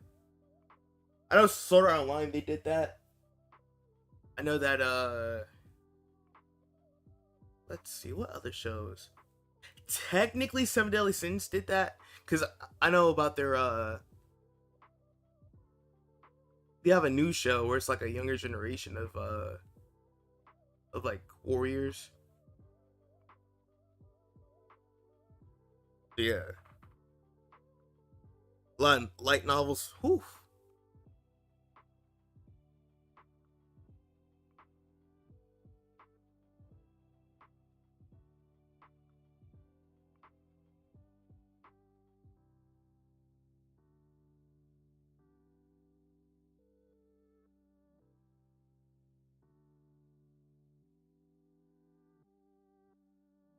know Sword Art Online they did that. I know that let's see what other shows. Technically Seven Deadly Sins did that cuz I know about their they have a new show where it's like a younger generation of like warriors. Yeah. Light novels. Whew.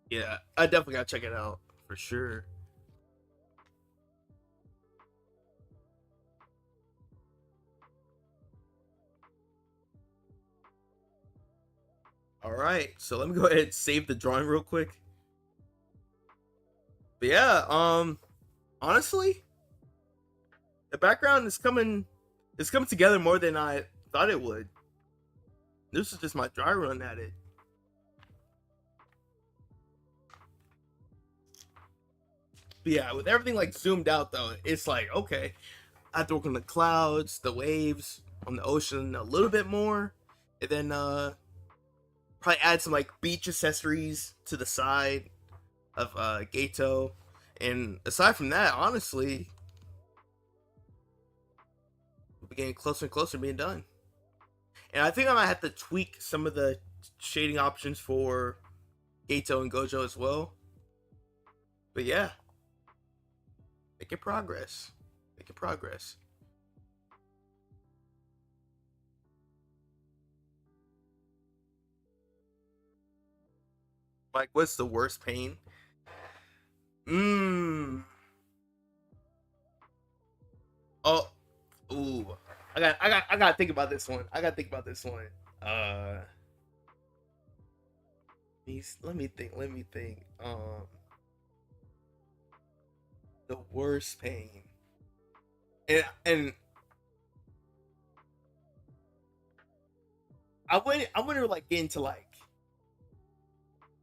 Yeah, I definitely gotta check it out for sure. All right, so let me go ahead and save the drawing real quick. But yeah, honestly, the background is coming together more than I thought it would. This is just my dry run at it. But yeah, with everything like zoomed out though, it's like okay, I have to work on the clouds, the waves, on the ocean a little bit more, and then probably add some like beach accessories to the side of Geto. And aside from that, honestly, we're getting closer and closer to being done. And I think I might have to tweak some of the shading options for Geto and Gojo as well. But yeah, making progress. Making progress. Like, what's the worst pain? Mmm. Oh, ooh. I gotta think about this one. I gotta think about this one. Uh, let me think. Let me think. The worst pain. And I wouldn't like get into like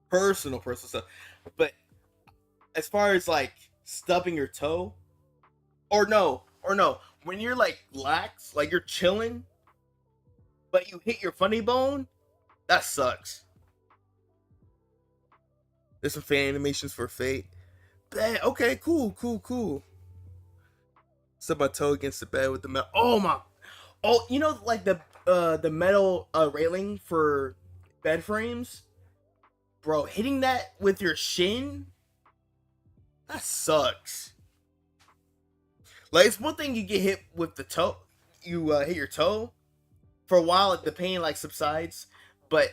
personal stuff, but as far as like stubbing your toe, or no, when you're like lax, like you're chilling, but you hit your funny bone, that sucks. There's some fan animations for Fate. Bet. Okay, cool, cool, cool. Stub my toe against the bed with the metal. Oh my. Oh, you know, like the metal railing for bed frames, bro. Hitting that with your shin, that sucks. Like, it's one thing you get hit with the toe, you hit your toe for a while, the pain like subsides, but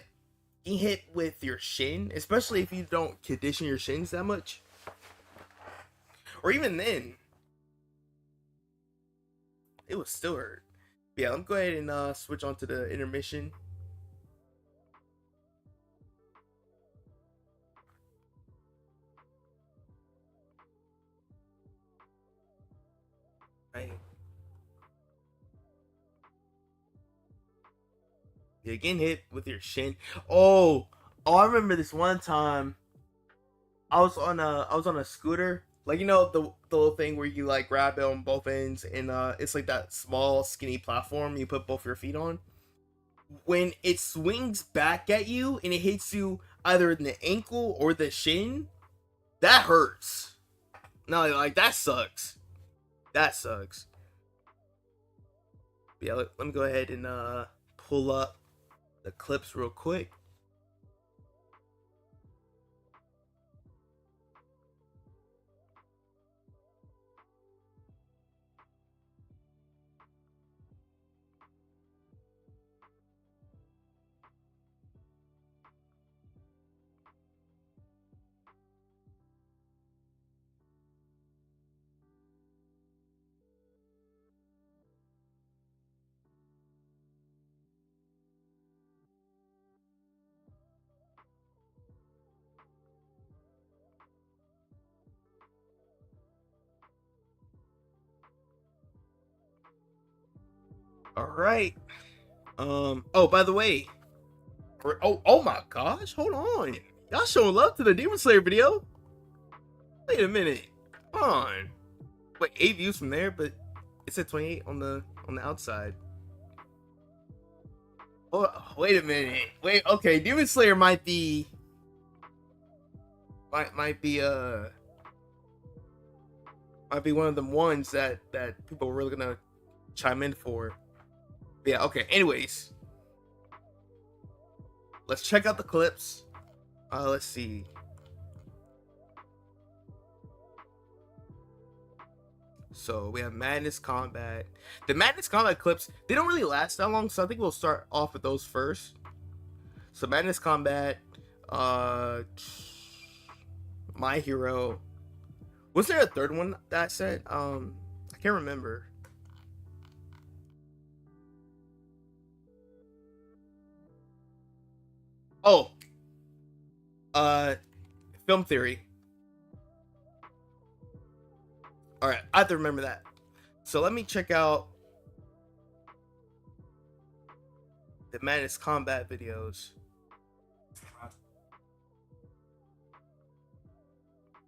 you hit with your shin, especially if you don't condition your shins that much, or even then, it would still hurt. Yeah, let me go ahead and switch on to the intermission. Right. Yeah, getting hit with your shin. Oh, oh, I remember this one time. I was on a scooter, like, you know, the little thing where you like grab it on both ends, and it's like that small skinny platform you put both your feet on. When it swings back at you and it hits you either in the ankle or the shin, that hurts. No, like, that sucks. That sucks. Yeah, let me go ahead and pull up the clips real quick. All right. Oh, by the way, oh my gosh, hold on. Y'all showing love to the Demon Slayer video. Wait a minute. Come on. Wait, 8 views from there, but it said 28 on the outside. Oh, wait a minute. Wait, okay, Demon Slayer might be one of them ones that people are really gonna chime in for. Yeah, okay. Anyways, let's check out the clips. Let's see. So we have Madness Combat. The Madness Combat clips, they don't really last that long, so I think we'll start off with those first. So Madness Combat, uh My Hero. Was there a third one that I said? I can't remember. Oh, uh Film Theory. All right, I have to remember that. So let me check out the Madness Combat videos.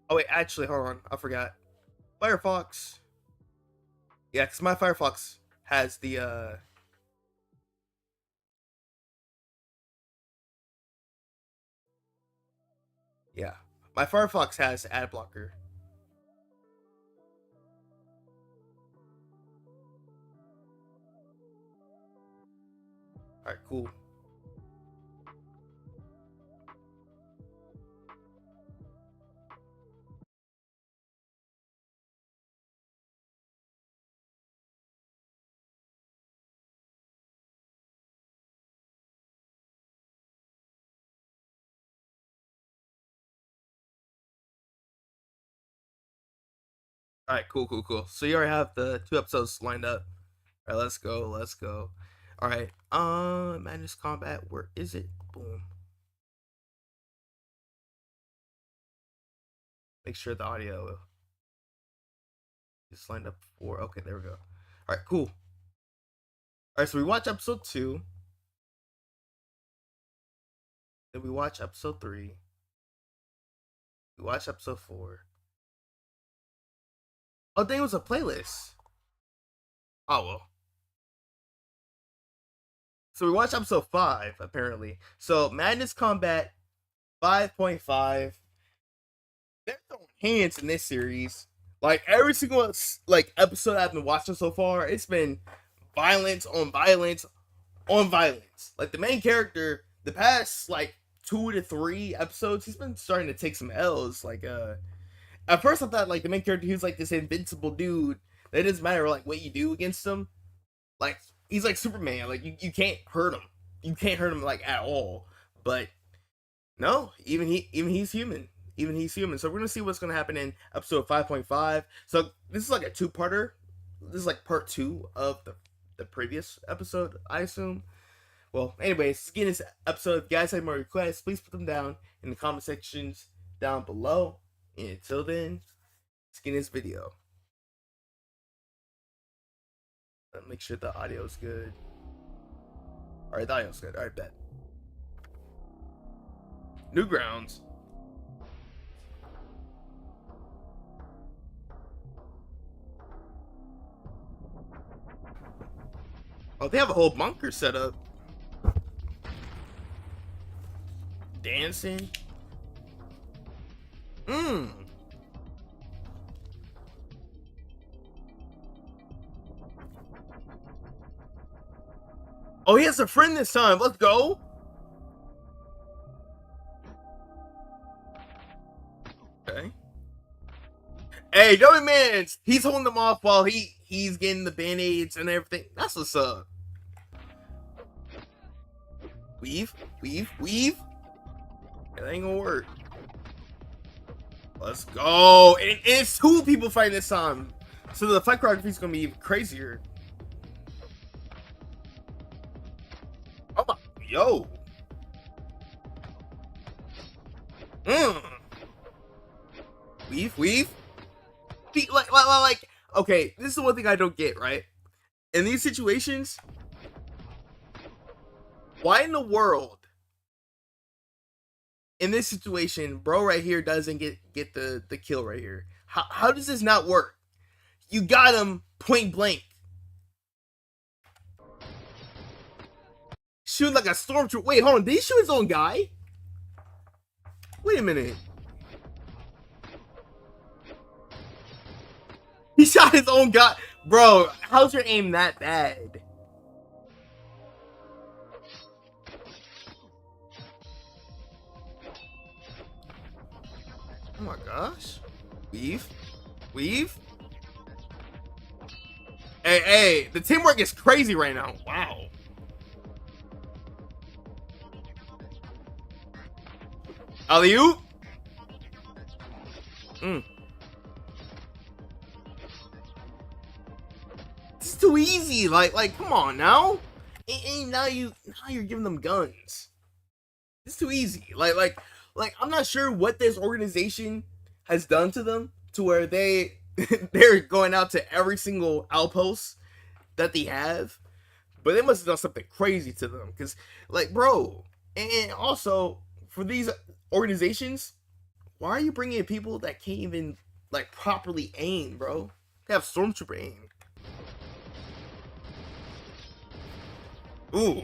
Oh wait, actually, hold on, I forgot. Firefox. Yeah, because my Firefox has the yeah, my Firefox has ad blocker. All All right, cool. All right, cool. So you already have the 2 episodes lined up. All right, let's go. All right, Madness Combat. Where is it? Boom. Make sure the audio is lined up for. Okay, there we go. All right, cool. All right, so we watch episode 2, then we watch episode 3, we watch episode 4. Oh, dang, it was a playlist. Oh well. So we watched episode 5 apparently. So Madness Combat 5.5. They're throwing hands in this series. Like every single like episode I've been watching so far, it's been violence on violence on violence. Like the main character, the past like 2 to 3 episodes, he's been starting to take some L's. Like at first I thought like the main character he was like this invincible dude. That doesn't matter like what you do against him. Like he's like Superman. Like you can't hurt him. You can't hurt him like at all. But no, even he's human. Even he's human. So we're gonna see what's gonna happen in episode 5.5. So this is like a two-parter. This is like part 2 of the previous episode, I assume. Well, anyways, let's get this episode. If you guys have more requests, please put them down in the comment sections down below. And until then, let's get this video. Make sure the audio is good. Alright, the audio's good. Alright, bet. Newgrounds. Oh, they have a whole bunker set up. Dancing. Oh, he has a friend this time. Let's go. Okay. Hey, Joey Mans, he's holding them off while he's getting the band-aids and everything. That's what's up. Weave. It ain't gonna work. Let's go. And it's 2 people fighting this time. So the fight choreography is gonna be even crazier. Oh my, yo. Weave. Like, okay, this is the one thing I don't get, right? In these situations, why in the world, in this situation, bro right here doesn't get the kill right here? How does this not work? You got him point blank. Shoot like a stormtrooper. Wait, hold on. Did he shoot his own guy? Wait a minute. He shot his own guy. Bro, how's your aim that bad? Oh my gosh. Weave. Hey, the teamwork is crazy right now. Wow. Alley-oop. This is too easy. Like, come on now. And now you're giving them guns. It's too easy. Like I'm not sure what this organization has done to them to where they're going out to every single outpost that they have, but they must have done something crazy to them. Cause like, bro, and also for these organizations, why are you bringing in people that can't even like properly aim, bro? They have stormtrooper aim. Ooh.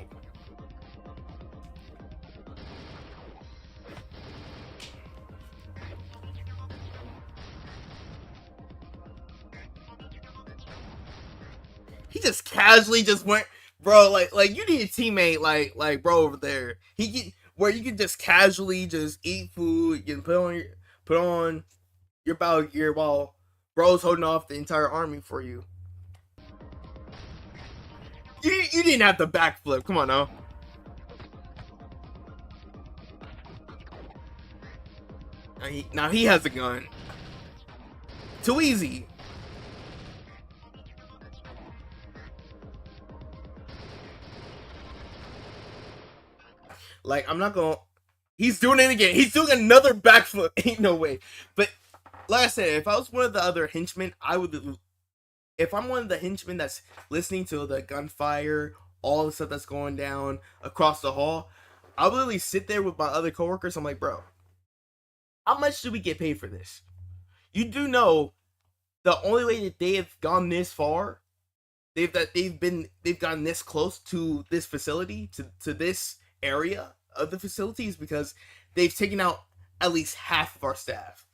He just casually just went bro. Like you need a teammate like bro over there. He can where you can just casually just eat food. You can put on your battle gear while bro's holding off the entire army for you. You didn't have to backflip. Come on now. Now he has a gun. Too easy. Like I'm not gonna. He's doing it again. He's doing another backflip. Ain't no way. But like I said, if I was one of the other henchmen, I would. If I'm one of the henchmen that's listening to the gunfire, all the stuff that's going down across the hall, I would literally sit there with my other coworkers. I'm like, bro, how much do we get paid for this? You do know the only way that they have gone this far, they've gotten this close to this facility, to this area of the facility, is because they've taken out at least half of our staff.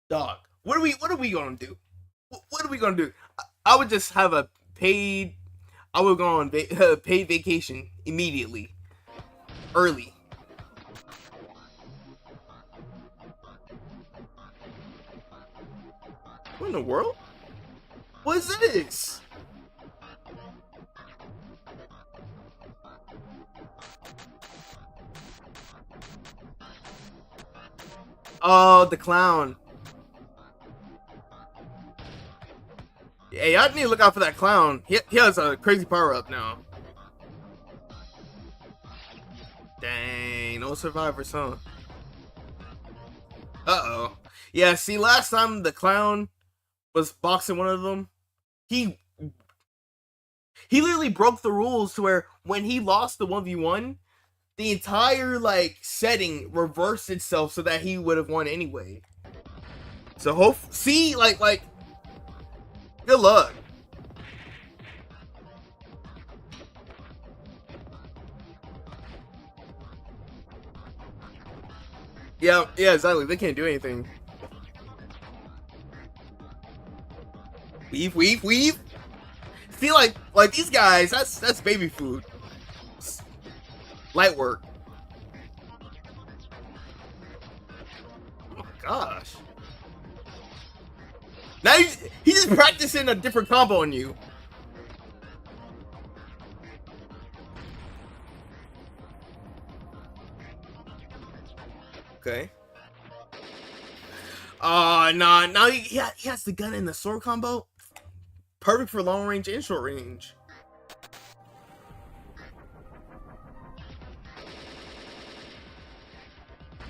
Dog, what are we gonna do? What are we gonna do? I would just have a paid. I would go on paid vacation immediately, early. What in the world? What is this? Oh, the clown. Hey, I need to look out for that clown. He has a crazy power up now. Dang, no survivors, huh? Uh-oh. Yeah, see, last time the clown was boxing one of them, he he literally broke the rules to where when he lost the 1v1, the entire like setting reversed itself so that he would have won anyway. So see, like good luck. Yeah, exactly. They can't do anything. Weave. See, like these guys, that's baby food. Light work. Oh my gosh. Now he's just practicing a different combo on you. Okay. Nah. Now he has the gun and the sword combo. Perfect for long range and short range.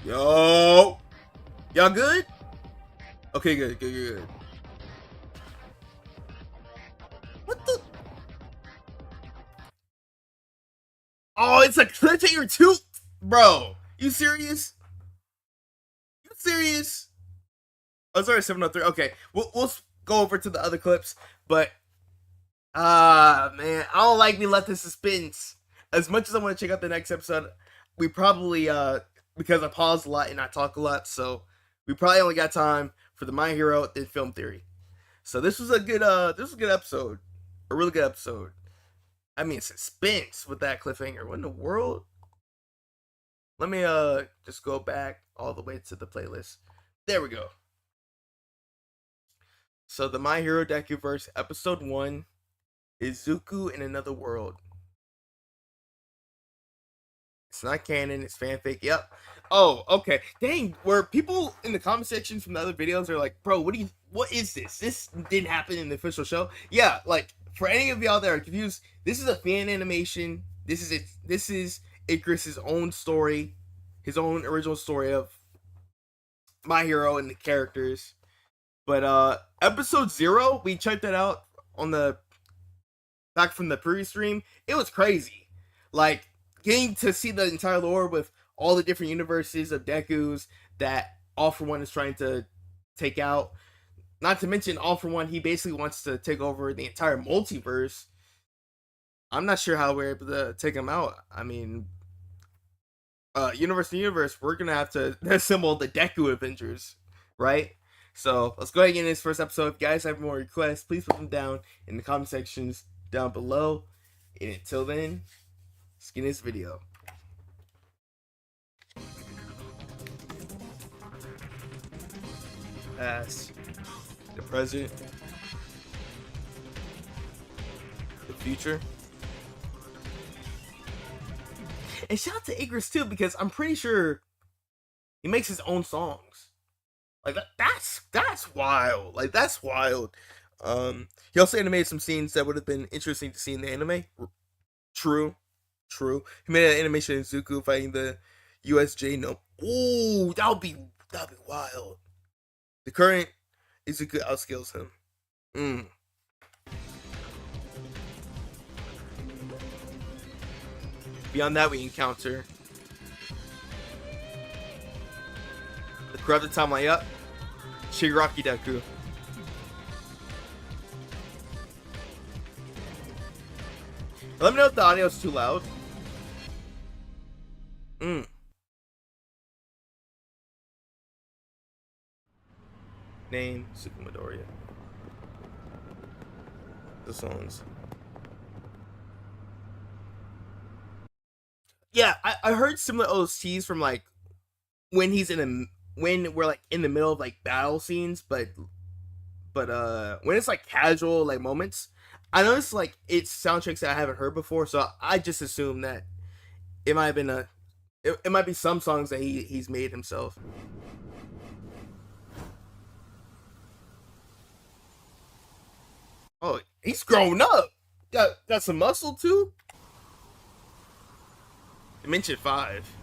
Yo, y'all good? Okay, good. What the? Oh, it's a cliffhanger too, bro. You serious? You serious? Oh, sorry, 703. Okay, we'll go over to the other clips, but man, I don't like we left the suspense. As much as I want to check out the next episode, we probably because I pause a lot and I talk a lot, so we probably only got time for the My Hero then Film Theory. So this was a good episode, a really good episode. I mean, suspense with that cliffhanger. What in the world? Let me just go back all the way to the playlist. There we go. So the My Hero Decuverse episode 1 is Zuko in Another World. It's not canon, it's fanfic. Yep. Oh, okay. Dang, where people in the comment sections from the other videos are like, bro, what is this? This didn't happen in the official show. Yeah, like for any of y'all that are confused, this is a fan animation. This is Icarus's own story, his own original story of My Hero and the characters. But episode 0, we checked that out on the back from the previous stream. It was crazy. Like getting to see the entire lore with all the different universes of Deku's that All For One is trying to take out. Not to mention, All For One, he basically wants to take over the entire multiverse. I'm not sure how we're able to take him out. I mean, universe to universe, we're gonna have to assemble the Deku Avengers, right? So let's go ahead and get in this first episode. If you guys have more requests, please put them down in the comment sections down below. And until then, skin this video. Past, the present, the future. And shout out to Igris too, because I'm pretty sure he makes his own songs. Like that's wild. Like that's wild. He also animated some scenes that would have been interesting to see in the anime. True, true. He made an animation in Zuko fighting the USJ. No, ooh, that'd be wild. The current Izuku outscales him. Mm. Beyond that, we encounter the corrupted timeline up, Shigaraki Deku. Let me know if the audio is too loud. Name Sukumadoria. The songs. Yeah, I heard similar OSTs from like when he's in a when we're like in the middle of like battle scenes, but when it's like casual like moments, I noticed like it's soundtracks that I haven't heard before, so I just assume that it might have been it might be some songs that he's made himself. Oh, he's grown up. Got some muscle too. Dimension 5.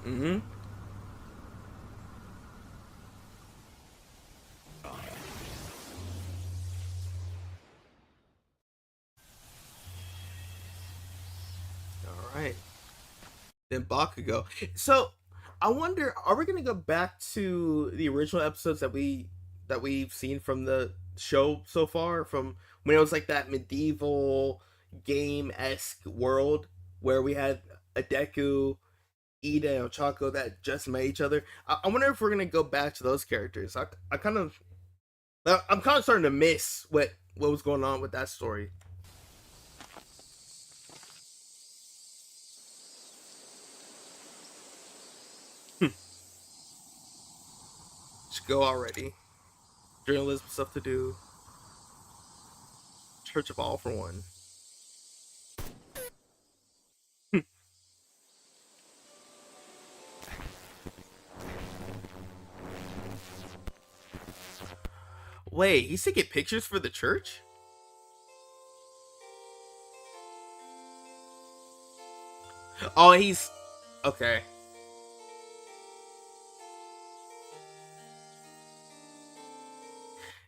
Mm-hmm. All right. Then Bakugo. So I wonder, are we gonna go back to the original episodes that we've seen from the show so far, from when it was like that medieval game-esque world where we had a Deku, Ida, and Ochako that just met each other? I wonder if we're gonna go back to those characters. I'm kind of starting to miss what was going on with that story. Just go already. Journalism stuff to do. Church of All for One. Wait, he's taking pictures for the church? Oh, he's okay.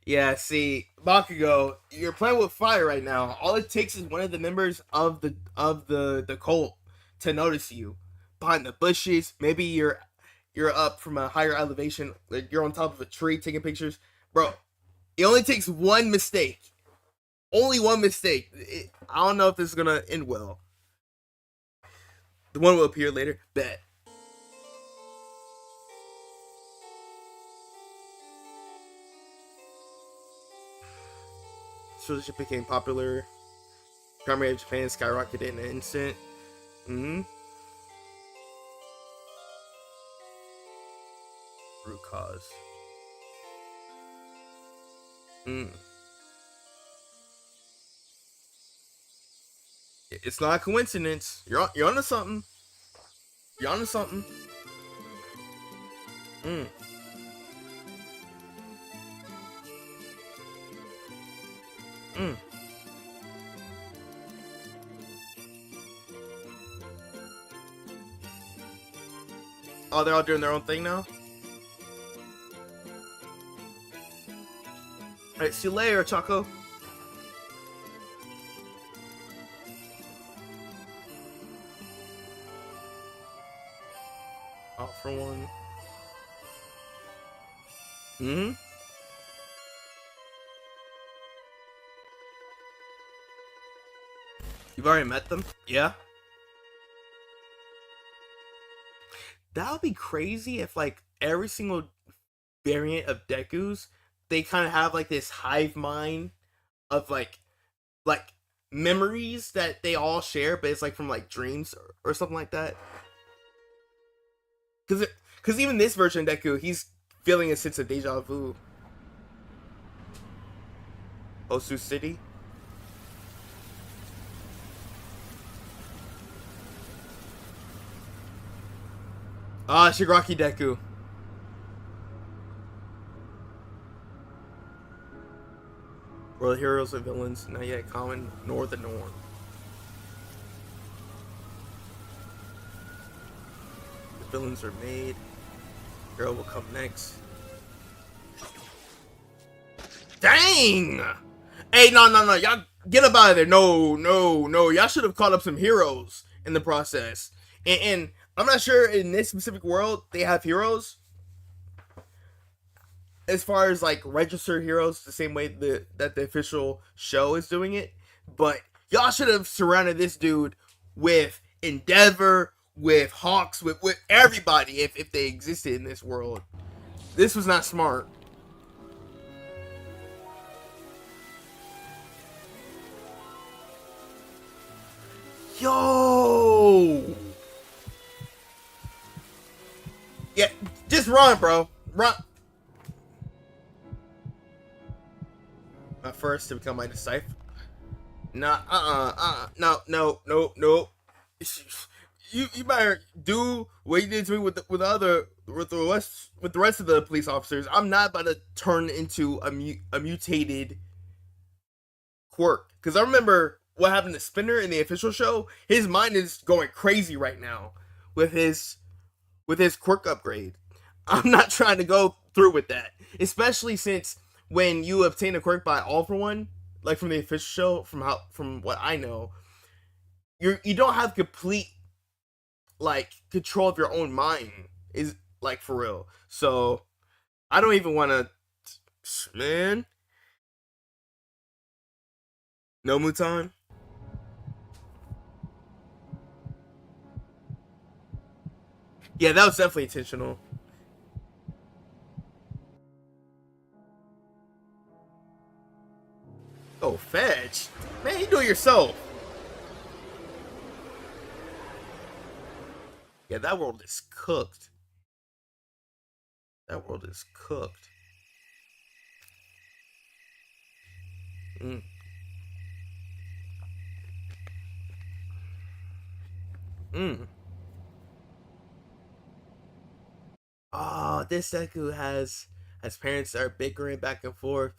Yeah, see, Bakugo, you're playing with fire right now. All it takes is one of the members of the cult to notice you behind the bushes. Maybe you're up from a higher elevation, like you're on top of a tree taking pictures, bro. It only takes one mistake. Only one mistake. I don't know if this is gonna end well. The one will appear later. Bet. Ship became popular. Crime rate of Japan skyrocketed in an instant. Hmm. Root cause. Hmm. It's not a coincidence. You're onto something. You're onto something. Hmm. Hmm. Oh, they're all doing their own thing now? Alright, see you later, Choco. All for one. Hmm? You've already met them? Yeah? That would be crazy if, like, every single variant of Deku's, they kind of have like this hive mind of like memories that they all share, but it's like from like dreams or something like that. Because even this version of Deku, he's feeling a sense of deja vu. Osu City. Ah, Shigaraki Deku. World heroes and villains, not yet common, nor the norm. The villains are made. Hero will come next. Dang! Hey, no. Y'all get up out of there. No. Y'all should have caught up some heroes in the process. And I'm not sure in this specific world they have heroes. As far as like registered heroes, the same way that the official show is doing it. But y'all should have surrounded this dude with Endeavor, with Hawks, with everybody if they existed in this world. This was not smart. Yo! Yeah, just run, bro. Run. First to become my disciple. Nah, no. You better do what you did to me with the rest of the police officers. I'm not about to turn into a mutated quirk. Because I remember what happened to Spinner in the official show. His mind is going crazy right now with his quirk upgrade. I'm not trying to go through with that, especially since when you obtain a quirk by All For One, like from the official show, from what I know, you don't have complete like control of your own mind, is like for real. So I don't even want to, man. No Muton. Yeah, that was definitely intentional. Oh, fetch, man, you do it yourself. Yeah, that world is cooked. That world is cooked. Mm. Mm. Oh, this Deku has parents that are bickering back and forth.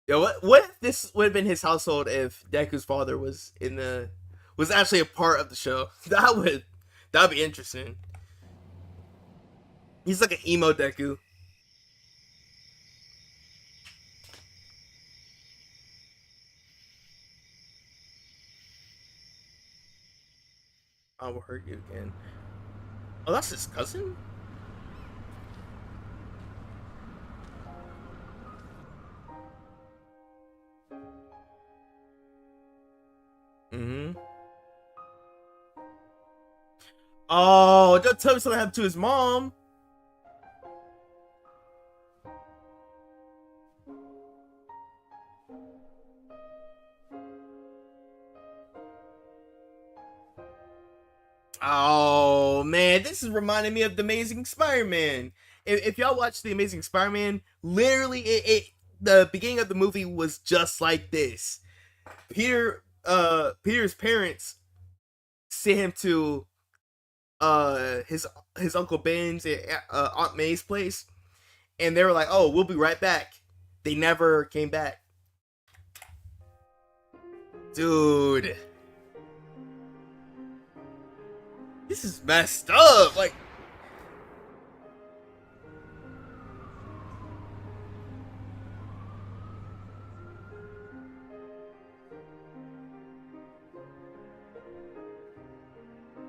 Yo, what if this would have been his household if Deku's father was actually a part of the show? That would be interesting. He's like an emo Deku. I will hurt you again. Oh, that's his cousin. Mm-hmm. Oh, don't tell me something happened to his mom. Oh man, this is reminding me of the Amazing Spider-Man. If y'all watch the Amazing Spider-Man, literally, the beginning of the movie was just like this. Peter's parents sent him to his uncle Ben's and Aunt May's place, and they were like, "Oh, we'll be right back." They never came back, dude. This is messed up. Like,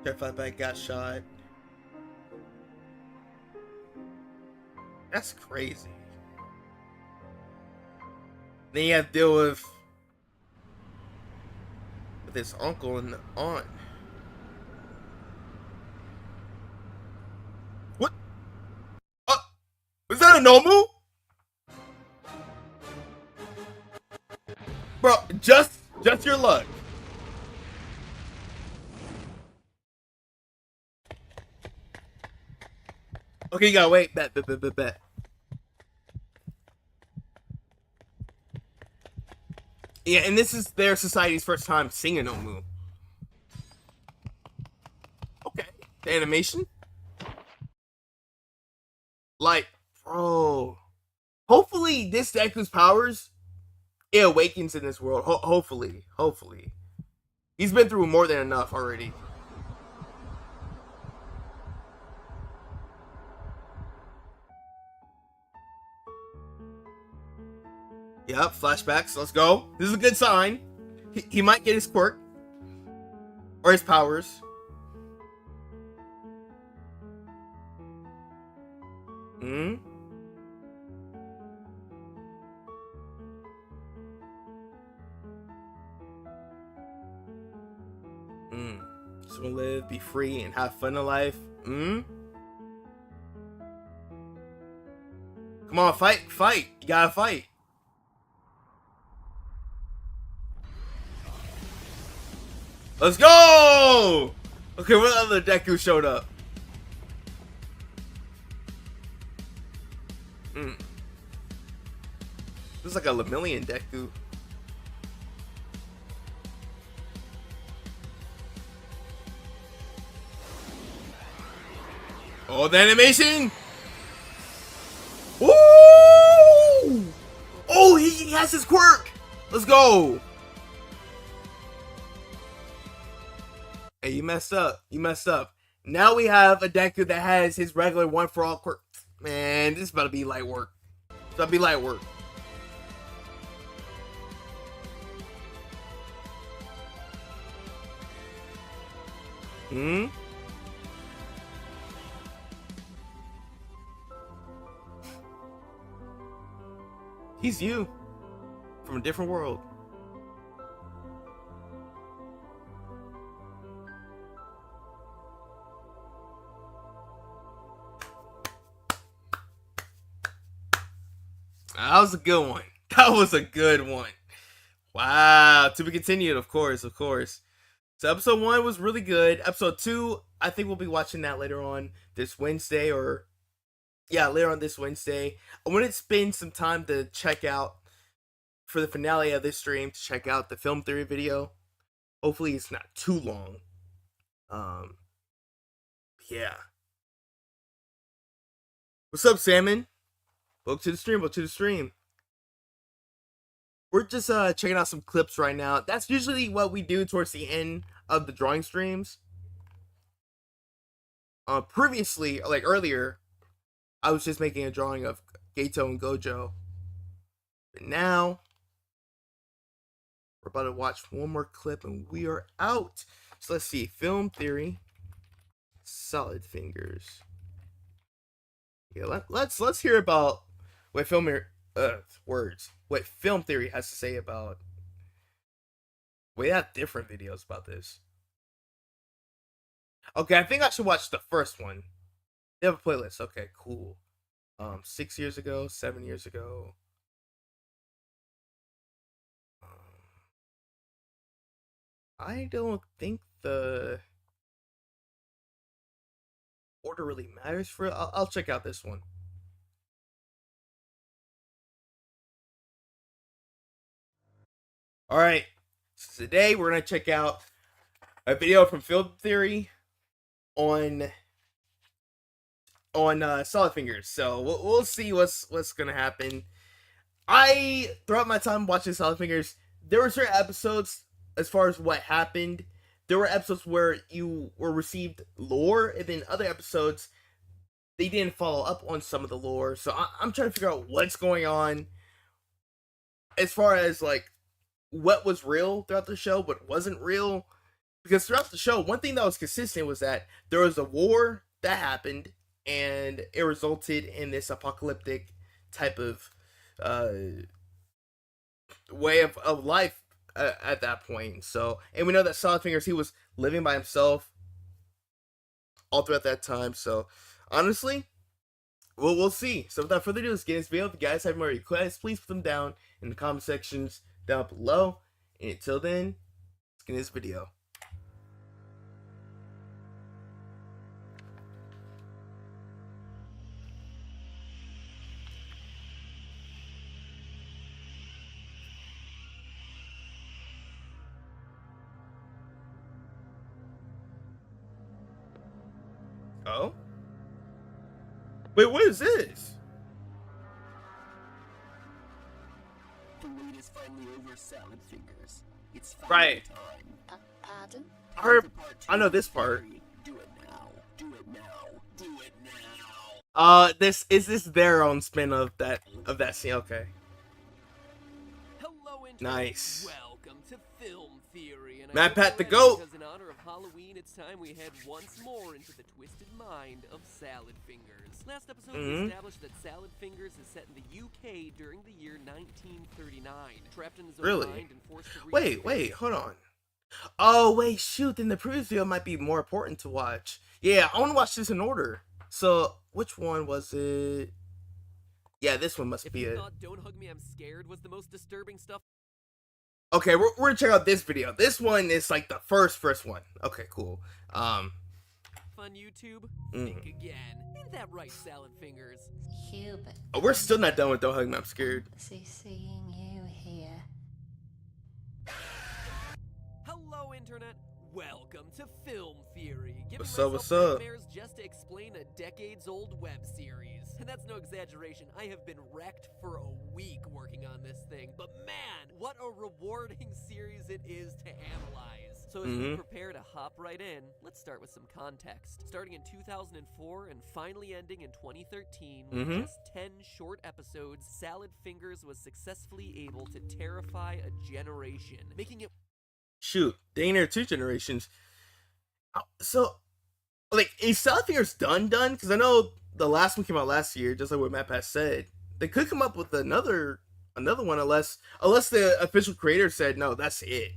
that flatback got shot. That's crazy. Then you have to deal with his uncle and aunt. What? Oh, was that not a Nomu, bro. Just your luck. Okay, you gotta wait. Bet. Yeah, and this is their society's first time seeing a Nomu. Okay, the animation, like, bro. Hopefully, this Deku's powers it awakens in this world. Hopefully, he's been through more than enough already. Yep, flashbacks. Let's go. This is a good sign. He might get his quirk or his powers. Hmm. Hmm. Just wanna live, be free, and have fun in life. Hmm. Come on, fight. You gotta fight. Let's go! Okay, what other Deku showed up? Hmm. This is like a Lemillion Deku. Oh, the animation! Ooh! Oh, he has his quirk! Let's go! Hey, you messed up. You messed up. Now we have a Deku that has his regular one for all quirk. Man, this is about to be light work. It's about to be light work. Hmm? He's you. From a different world. That was a good one. That was a good one. Wow. To be continued, of course, of course. So episode 1 was really good. Episode 2, I think we'll be watching that later on this Wednesday, or yeah, later on this Wednesday. I want to spend some time to check out for the finale of this stream to check out the film theory video. Hopefully it's not too long. Yeah. What's up, Salmon? Welcome to the stream. Welcome to the stream. We're just checking out some clips right now. That's usually what we do towards the end of the drawing streams. Previously, like earlier, I was just making a drawing of Geto and Gojo. But now, we're about to watch one more clip and we are out. So let's see. Film theory. Solid fingers. Yeah, let's hear about what film words. What film theory has to say about. We have different videos about this. Okay, I think I should watch the first one. They have a playlist. Okay, cool. 6 years ago, 7 years ago. I don't think the order really matters for. I'll check out this one. All right. So today we're gonna check out a video from Film Theory on Solid Fingers. So we'll see what's gonna happen. I throughout my time watching Solid Fingers, there were certain episodes as far as what happened. There were episodes where you were received lore, and then other episodes they didn't follow up on some of the lore. So I'm trying to figure out what's going on as far as like what was real throughout the show, what wasn't real. Because throughout the show, one thing that was consistent was that there was a war that happened, and it resulted in this apocalyptic type of way of life at that point. So, and we know that Solid Fingers, he was living by himself all throughout that time. So, honestly, Well, we'll see. So without further ado, let's get into this video. If you guys have more requests, please put them down in the comment sections down below. And until then, let's get into this video. Oh? Wait, what is this? The wait is finally over, Salad Fingers. It's Right. time. Pardon? I know this part. Do it now. Do it now. Do it now. This is this their own spin of that scene. Okay. Hello, internet. Nice. Welcome to Film Theory. And Matt I'm Pat the glad Goat. Because in honor of Halloween, it's time we head once more into the twisted mind of Salad Fingers. Last episode, we established that Salad Fingers is set in the UK during the year 1939. Trapped in his own Really? mind and forced to Wait, hold on. Oh, wait, shoot. Then the previous video might be more important to watch. Yeah, I want to watch this in order. So, which one was it? Yeah, this one must If be you it. thought Don't Hug Me, I'm Scared was the most disturbing stuff Okay, we're gonna check out this video. This one is like the first one. Okay, cool. on YouTube, think again. Ain't that right, Salad Fingers? Hubert. Oh, we're still not done with Don't Hug Me, I'm Scared. See, seeing you here. Hello, Internet. Welcome to Film Theory. Giving What's up, myself what's up? nightmares just to explain a decades-old web series. And that's no exaggeration. I have been wrecked for a week working on this thing. But man, what a rewarding series it is to analyze. So as we prepare to hop right in, let's start with some context. Starting in 2004 and finally ending in 2013 with just 10 short episodes, Salad Fingers was successfully able to terrify a generation, making it Shoot, dang near 2 generations. So, like, is Salad Fingers done? Because I know the last one came out last year, just like what Matt Pat said. They could come up with another one, unless the official creator said no, that's it.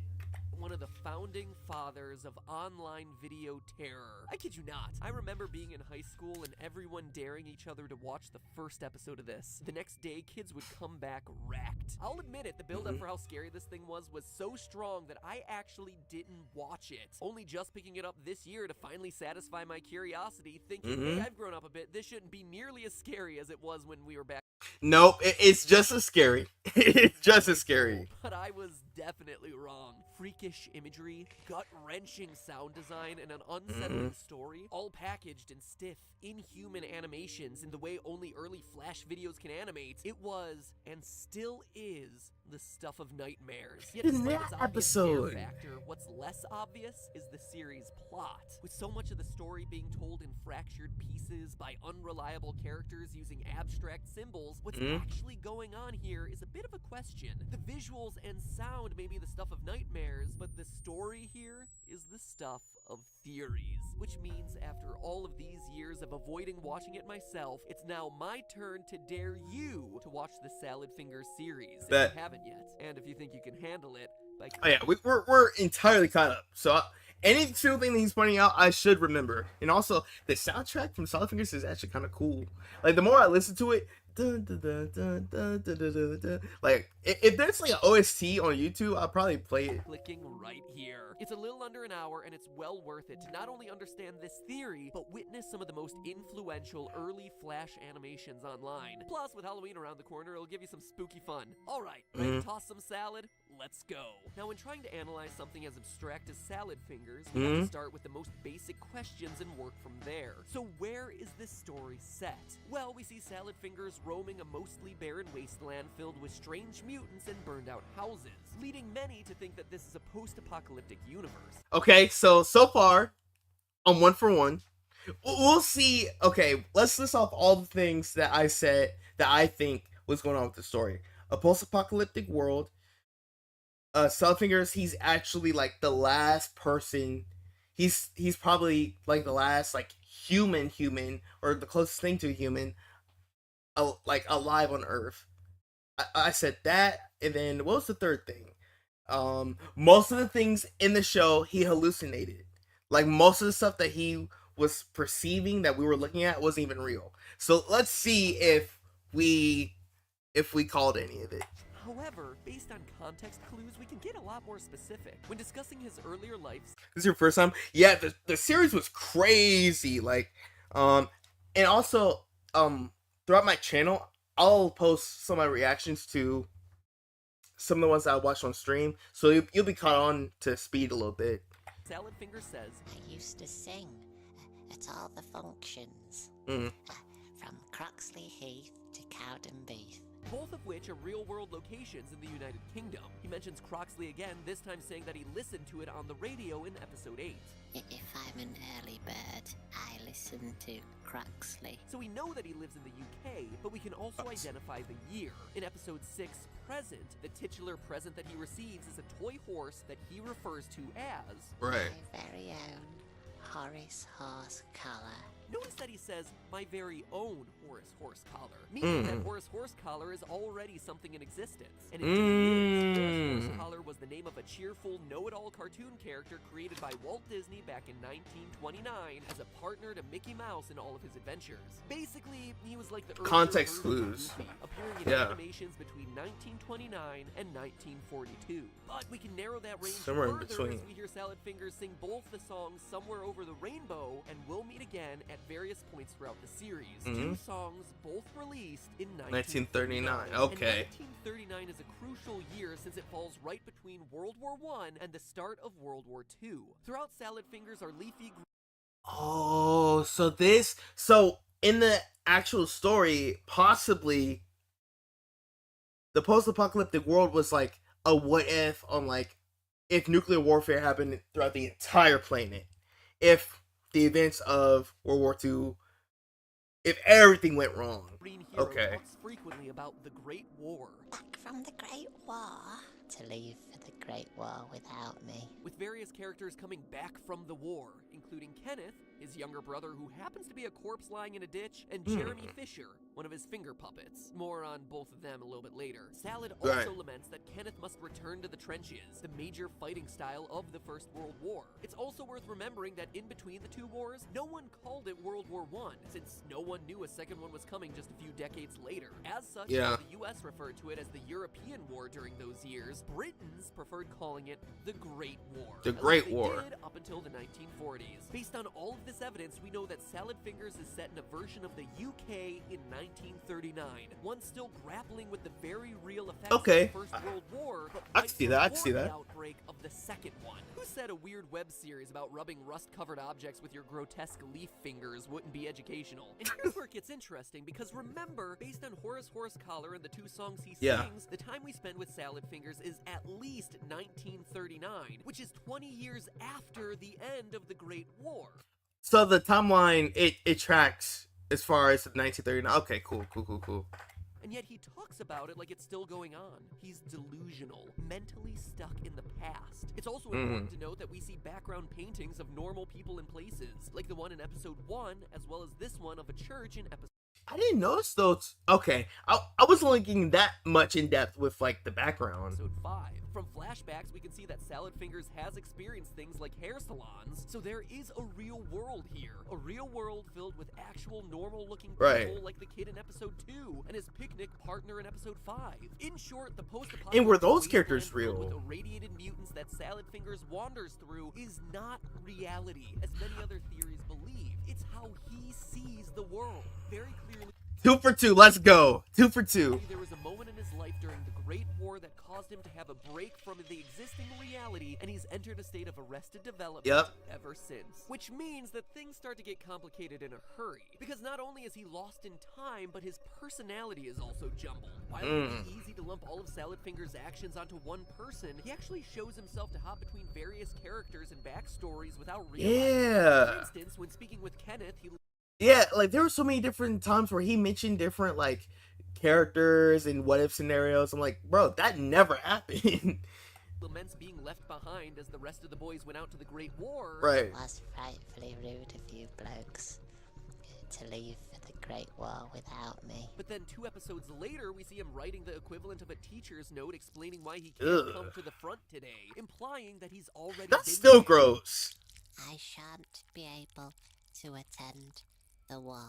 one of the founding fathers of online video terror. I kid you not. I remember being in high school and everyone daring each other to watch the first episode of this. The next day, kids would come back wrecked. I'll admit it, the build-up for how scary this thing was so strong that I actually didn't watch it. Only just picking it up this year to finally satisfy my curiosity, thinking, hey, I've grown up a bit. This shouldn't be nearly as scary as it was when we were back. Nope, it's just as scary. It's just as scary. But I was definitely wrong. Freakish imagery, gut-wrenching sound design, and an unsettling story, all packaged in stiff, inhuman animations in the way only early Flash videos can animate. It was, and still is, the stuff of nightmares. Yet In despite that its obvious scare episode. factor, what's less obvious is the series' plot. With so much of the story being told in fractured pieces by unreliable characters using abstract symbols, what's actually going on here is a bit of a question. The visuals and sound may be the stuff of nightmares, but the story here is the stuff of theories. Which means after all of these years of avoiding watching it myself, it's now my turn to dare you to watch the Salad Fingers series if you haven't yet. And if you think you can handle it, by Oh yeah, we're entirely caught up. So any single thing that he's pointing out, I should remember. And also, the soundtrack from Salad Fingers is actually kind of cool. Like, the more I listen to it, like, if there's like an OST on YouTube, I'll probably play it. clicking right here. It's a little under an hour, and it's well worth it to not only understand this theory, but witness some of the most influential early Flash animations online. Plus, with Halloween around the corner, it'll give you some spooky fun. Alright, ready to toss some salad? Let's go. Now, when trying to analyze something as abstract as Salad Fingers, we have to start with the most basic questions and work from there. So where is this story set? Well, we see Salad Fingers roaming a mostly barren wasteland filled with strange mutants and burned out houses, leading many to think that this is a post-apocalyptic universe. Okay, so far, I'm 1 for 1. We'll see. Okay, let's list off all the things that I said that I think was going on with the story. A post-apocalyptic world. Salad Fingers, he's actually like the last person. He's probably like the last like human, or the closest thing to a human, like alive on Earth. I said that, and then what was the third thing? Most of the things in the show he hallucinated. Like most of the stuff that he was perceiving that we were looking at wasn't even real. So let's see if we called any of it. However, based on context clues, we can get a lot more specific. When discussing his earlier life, This is your first time? Yeah, the series was crazy. Like, and also, throughout my channel, I'll post some of my reactions to some of the ones I watched on stream, so you'll be caught on to speed a little bit. Salad Finger says, I used to sing at all the functions, Mm. from Croxley Heath to Cowdenbeath. both of which are real-world locations in the United Kingdom. He mentions Croxley again, this time saying that he listened to it on the radio in episode 8. If I'm an early bird, I listen to Croxley. So we know that he lives in the UK, but we can also identify the year. In episode 6, Present, the titular present that he receives is a toy horse that he refers to as... Right. My very own Horace Horse Collar. Notice that he says, my very own Horace Horse Collar, meaning that Horace Horse Collar is already something in existence. And indeed, Horace Horse Collar was the name of a cheerful, know-it-all cartoon character created by Walt Disney back in 1929 as a partner to Mickey Mouse in all of his adventures. Basically, he was like the earlier Context version of clues. Goofy, appearing in Yeah. animations between 1929 and 1942. But we can narrow that range Somewhere in further between. as we hear Salad Fingers sing both the songs Somewhere Over the Rainbow and We'll Meet Again at various points throughout the series. Two songs both released in 1939. And Okay. 1939 is a crucial year since it falls right between World War I and the start of World War II. Throughout Salad Fingers are leafy Oh, so in the actual story, possibly the post-apocalyptic world was like a what if on like if nuclear warfare happened throughout the entire planet. If the events of World War II, if everything went wrong. green hero Okay. talks frequently about the Great War, Back from the Great War to leave for the Great War without me. with various characters coming back from the war, including Kenneth, his younger brother who happens to be a corpse lying in a ditch, and Jeremy Fisher, one of his finger puppets. More on both of them a little bit later. Salad also Right. laments that Kenneth must return to the trenches, the major fighting style of the First World War. It's also worth remembering that in between the two wars, no one called it World War I, since no one knew a second one was coming just a few decades later. As such, Yeah. while the US referred to it as the European War during those years, Britons preferred calling it the Great War. The At least Great they War. did up until the 1940s. Based on all of this evidence, we know that Salad Fingers is set in a version of the UK in 1939, one still grappling with the very real effects Okay. of the First World War, but I right can see that, I can before see the that. outbreak of the second one. Who said a weird web series about rubbing rust-covered objects with your grotesque leaf fingers wouldn't be educational? And here's where it gets interesting, because remember, based on Horace Horse Collar and the two songs he Yeah. sings, the time we spend with Salad Fingers is at least 1939, which is 20 years after the end of the Great War. So the timeline it tracks as far as 1939. Okay, cool. And yet he talks about it like it's still going on. He's delusional, mentally stuck in the past. It's also important to note that we see background paintings of normal people and places, like the one in episode 1, as well as this one of a church in episode I didn't notice those. Okay, I wasn't looking that much in depth with like the background. 5. From flashbacks, we can see that Salad Fingers has experienced things like hair salons, so there is a real world here. A real world filled with actual normal-looking people Right. like the kid in episode 2 and his picnic partner in episode 5. In short, the post-apocalyptic And were those wasteland characters filled with real? irradiated mutants that Salad Fingers wanders through is not reality, as many other theories believe. It's how he sees the world. Very clearly, 2 for 2. Let's go. 2 for 2. there was a moment in his life during the Great War that caused him to have a break from the existing reality, and he's entered a state of arrested development Yep. ever since. Which means that things start to get complicated in a hurry, because not only is he lost in time, but his personality is also jumbled. While it would be easy to lump all of Salad Fingers' actions onto one person, he actually shows himself to hop between various characters and backstories without realizing. Yeah. For instance, when speaking with Kenneth, he Yeah, like there were so many different times where he mentioned different like characters and what if scenarios. I'm like, bro, that never happened. laments being left behind as the rest of the boys went out to the Great War. Right. It was frightfully rude of you blokes to leave for the Great War without me. But then 2 episodes later, we see him writing the equivalent of a teacher's note explaining why he can't Ugh. come to the front today, implying that he's already That's been still there. gross. I shan't be able to attend the war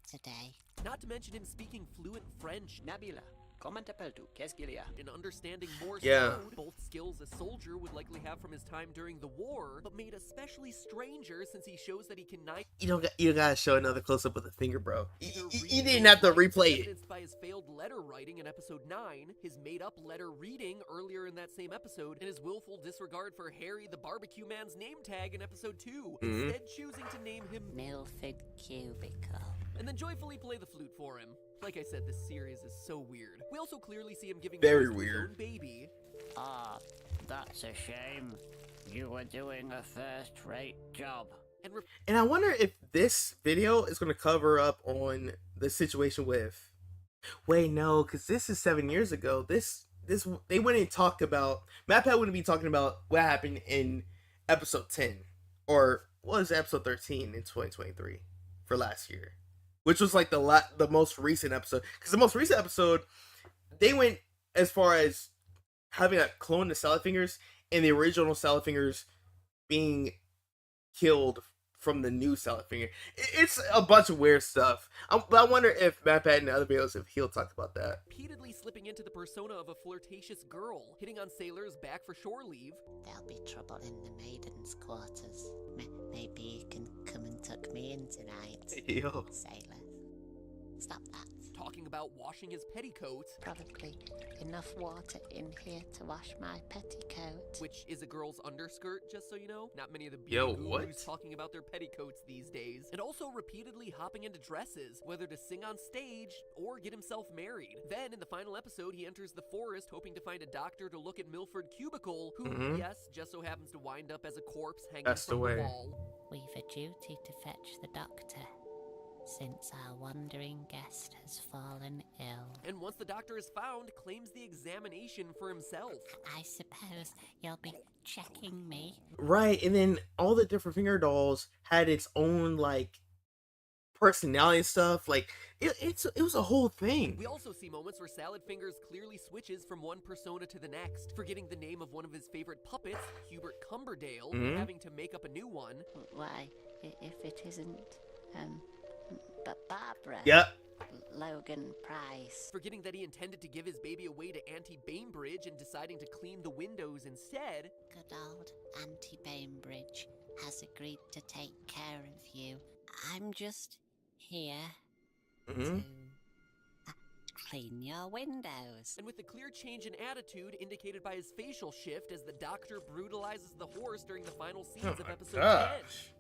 today. Not to mention him speaking fluent French Nabila, comment t'appelles-tu? Qu'est-ce qu'il y a? and understanding Morse Yeah. code, both skills a soldier would likely have from his time during the war, but made especially stranger since he shows that he can You gotta show another close up with a finger, bro. either You read didn't or have to write, replay it. evidenced by his failed letter writing in episode 9, his made-up letter reading earlier in that same episode, and his willful disregard for Harry the Barbecue Man's name tag in episode 2, instead choosing to name him Milford Cubicle. and then joyfully play the flute for him. Like I said, this series is so weird. We also clearly see him giving Very birth to his weird. own baby. Ah, that's a shame. You were doing a first-rate job. And And I wonder if this video is gonna cover up on the situation with. Wait, no, because this is 7 years ago. This they wouldn't talk about. MatPat wouldn't be talking about what happened in episode 10 or what was it, episode 13 in 2023 for last year, which was like the most recent episode. Because the most recent episode, they went as far as having a clone to Salad Fingers and the original Salad Fingers being killed from the new Salad Finger. It's a bunch of weird stuff. But I wonder if MatPat and other videos, if he'll talk about that. repeatedly slipping into the persona of a flirtatious girl, hitting on sailors back for shore leave. There'll be trouble in the maidens' quarters. Maybe you can come and tuck me in tonight, Yo. sailor. Stop that. Talking about washing his petticoats, Probably enough water in here to wash my petticoat. which is a girl's underskirt, just so you know. Not many of the beauty Yo, gurus what? talking about their petticoats these days. And also repeatedly hopping into dresses, whether to sing on stage or get himself married. Then, in the final episode, he enters the forest hoping to find a doctor to look at Milford Cubicle, who, yes, just so happens to wind up as a corpse hanging Passed from away. the wall. We've a duty to fetch the doctor, since our wandering guest has fallen ill. And once the doctor is found, claims the examination for himself. I suppose you'll be checking me. Right, and then all the different finger dolls had its own like personality and stuff. Like it was a whole thing. We also see moments where Salad Fingers clearly switches from one persona to the next, forgetting the name of one of his favorite puppets, Hubert Cumberdale, and having to make up a new one. Why, if it isn't, but Barbara. Yep. Logan Price. Forgetting that he intended to give his baby away to Auntie Bainbridge and deciding to clean the windows instead. Good old Auntie Bainbridge has agreed to take care of you. I'm just here to clean your windows. And with the clear change in attitude indicated by his facial shift as the doctor brutalizes the horse during the final scenes Oh of my episode 10. gosh.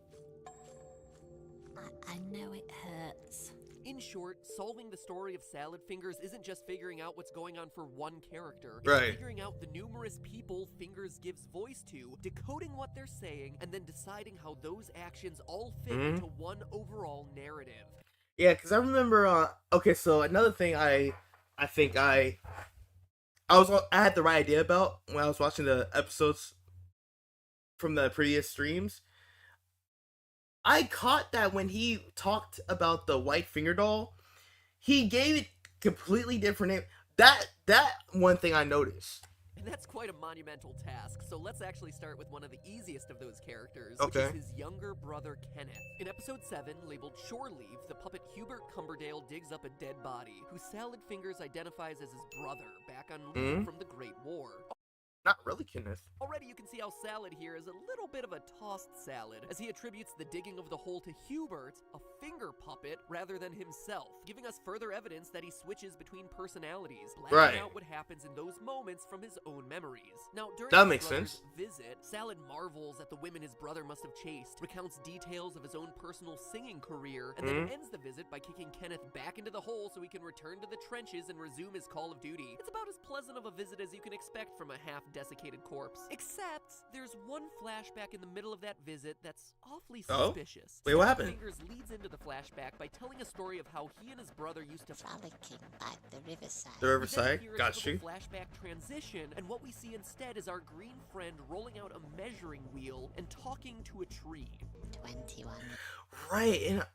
I know it hurts. In short, solving the story of Salad Fingers isn't just figuring out what's going on for one character. It's Right. figuring out the numerous people Fingers gives voice to, decoding what they're saying, and then deciding how those actions all fit into one overall narrative. Yeah, because I remember. Okay, so another thing I had the right idea about when I was watching the episodes from the previous streams. I caught that when he talked about the white finger doll, he gave it completely different name. That one thing I noticed. And that's quite a monumental task, so let's actually start with one of the easiest of those characters, Okay. which is his younger brother Kenneth. In episode 7, labeled Shore Leave, the puppet Hubert Cumberdale digs up a dead body, who Salad Fingers identifies as his brother, back on leave from the Great War. Not really, Kenneth. Already you can see how Salad here is a little bit of a tossed salad, as he attributes the digging of the hole to Hubert, a finger puppet, rather than himself, giving us further evidence that he switches between personalities, blacking Right. out what happens in those moments from his own memories. Now, during That his makes brother's sense. visit, Salad marvels at the women his brother must have chased, recounts details of his own personal singing career, and then ends the visit by kicking Kenneth back into the hole so he can return to the trenches and resume his Call of Duty. It's about as pleasant of a visit as you can expect from a half-desiccated corpse. Except, there's one flashback in the middle of that visit that's awfully Oh? suspicious. Wait, what Salad happened? Fingers leads into the flashback by telling a story of how he and his brother used to Frolicking by the riverside. The we then Riverside. hear a Got typical you. flashback transition, and what we see instead is our green friend rolling out a measuring wheel and talking to a tree. 21 Right, and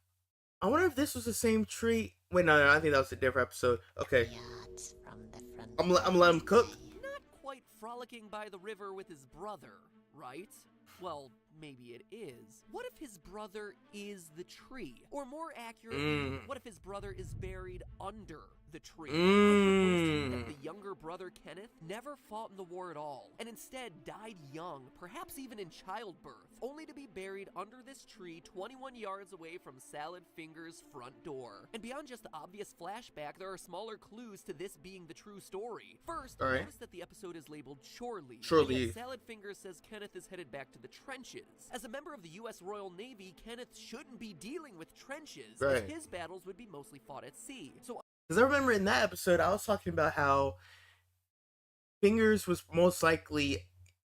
I wonder if this was the same tree. Wait, no, I think that was a different episode. Okay, yards from the front. I'm letting him cook. Not quite frolicking by the river with his brother, right? Well, maybe it is. What if his brother is the tree? Or more accurately, what if his brother is buried under the tree? I propose to you that the younger brother Kenneth never fought in the war at all, and instead died young, perhaps even in childbirth, only to be buried under this tree 21 yards away from Salad Finger's front door. And beyond just the obvious flashback, there are smaller clues to this being the true story. First, notice that the episode is labeled Shore Leave. And yet Salad Fingers says Kenneth is headed back to the trenches. As a member of the U.S. Royal Navy, Kenneth shouldn't be dealing with trenches, as his battles would be mostly fought at sea. So, because I remember in that episode, I was talking about how Fingers was most likely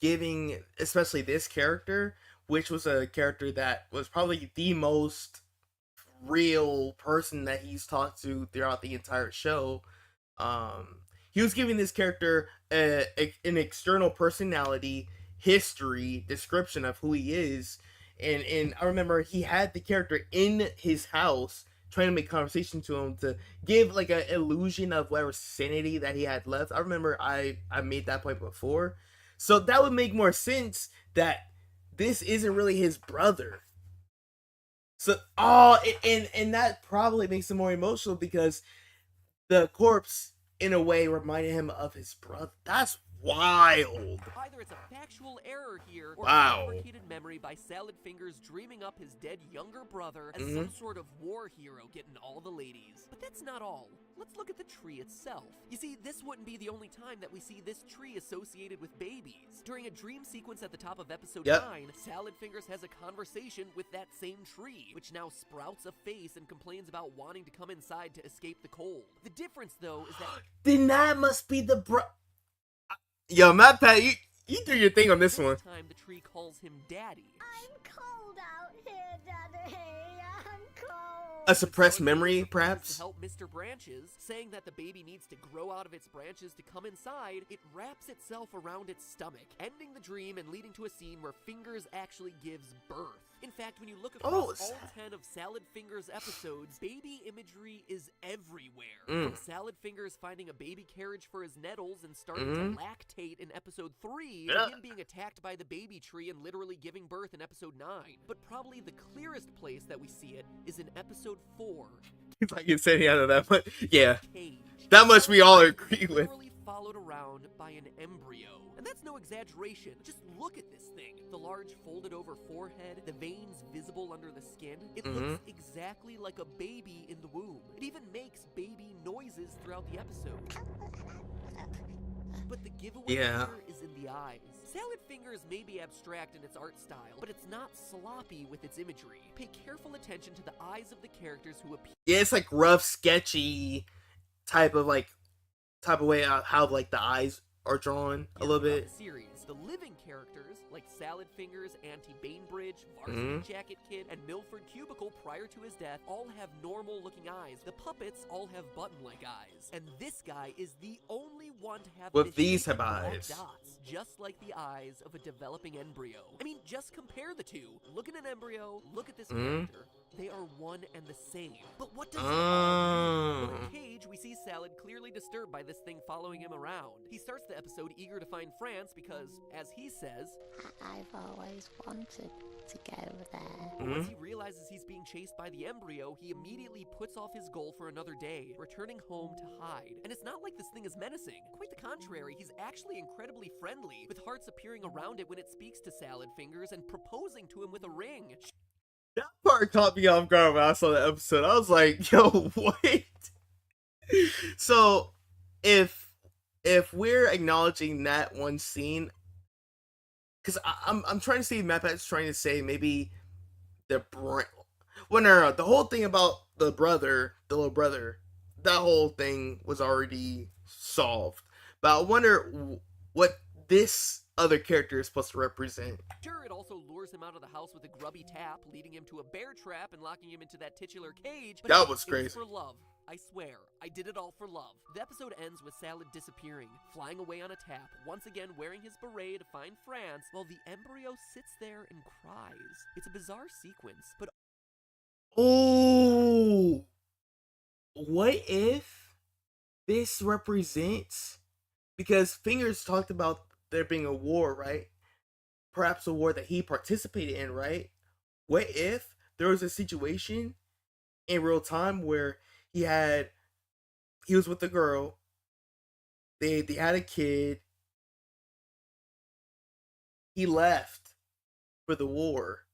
giving, especially this character, which was a character that was probably the most real person that he's talked to throughout the entire show. He was giving this character an external personality, history, description of who he is, and I remember he had the character in his house trying to make conversation to him to give like an illusion of whatever sanity that he had left. I remember I made that point before, so that would make more sense that this isn't really his brother. So and that probably makes him more emotional because the corpse in a way reminded him of his brother. That's wild. Either it's a factual error here, or a fabricated memory by Salad Fingers dreaming up his dead younger brother as some sort of war hero getting all the ladies. But that's not all. Let's look at the tree itself. You see, this wouldn't be the only time that we see this tree associated with babies. During a dream sequence at the top of episode 9, Salad Fingers has a conversation with that same tree, which now sprouts a face and complains about wanting to come inside to escape the cold. The difference, though, is that... Then that must be the Yo, Matt Pat, you do your thing on this one. This time the tree calls him Daddy. I'm cold out here, Daddy. I'm cold. A suppressed memory, perhaps? To help Mr. Branches, saying that the baby needs to grow out of its branches to come inside, it wraps itself around its stomach, ending the dream and leading to a scene where Fingers actually gives birth. In fact, when you look across all 10 of Salad Fingers episodes, baby imagery is everywhere. From Salad Fingers finding a baby carriage for his nettles and starting to lactate in episode 3, to him being attacked by the baby tree and literally giving birth in episode 9. But probably the clearest place that we see it is in episode 4. If I can say any out of that, but yeah. Cage. That much we all agree with. Literally followed around by an embryo. And that's no exaggeration. Just look at this thing. The large folded over forehead, the veins visible under the skin. It looks exactly like a baby in the womb. It even makes baby noises throughout the episode. But the giveaway here is in the eyes. Salad Fingers may be abstract in its art style, but it's not sloppy with its imagery. Pay careful attention to the eyes of the characters who appear. Yeah, it's like rough, sketchy type of way how like the eyes are drawn a little bit. The series. The living characters, like Salad Fingers, Auntie Bainbridge, Varsity Jacket Kid, and Milford Cubicle prior to his death, all have normal-looking eyes. The puppets all have button-like eyes. And this guy is the only one to have with these black eyes. Dots, just like the eyes of a developing embryo. I mean, just compare the two. Look at an embryo, look at this character. They are one and the same. But what does it all mean? Well, in Cage, we see Salad clearly disturbed by this thing following him around. He starts the episode eager to find France because, as he says, I've always wanted to go there. But once he realizes he's being chased by the embryo, he immediately puts off his goal for another day, returning home to hide. And it's not like this thing is menacing. Quite the contrary, he's actually incredibly friendly, with hearts appearing around it when it speaks to Salad Fingers and proposing to him with a ring. That part caught me off guard when I saw the episode. I was like, yo, what? So, if we're acknowledging that one scene, because I'm trying to see if Mapat's trying to say maybe the brain. Well, no, the whole thing about the little brother, that whole thing was already solved. But I wonder what this other character is supposed to represent. Sure, it also lures him out of the house with a grubby tap, leading him to a bear trap and locking him into that titular cage. But that was crazy. It was for love. I swear, I did it all for love. The episode ends with Salad disappearing, flying away on a tap, once again wearing his beret to find France, while the embryo sits there and cries. It's a bizarre sequence, but... Oh! What if this represents... Because Fingers talked about there being a war, right? perhaps a war that he participated in, right? What if there was a situation in real time where he was with a girl, they had a kid, he left for the war.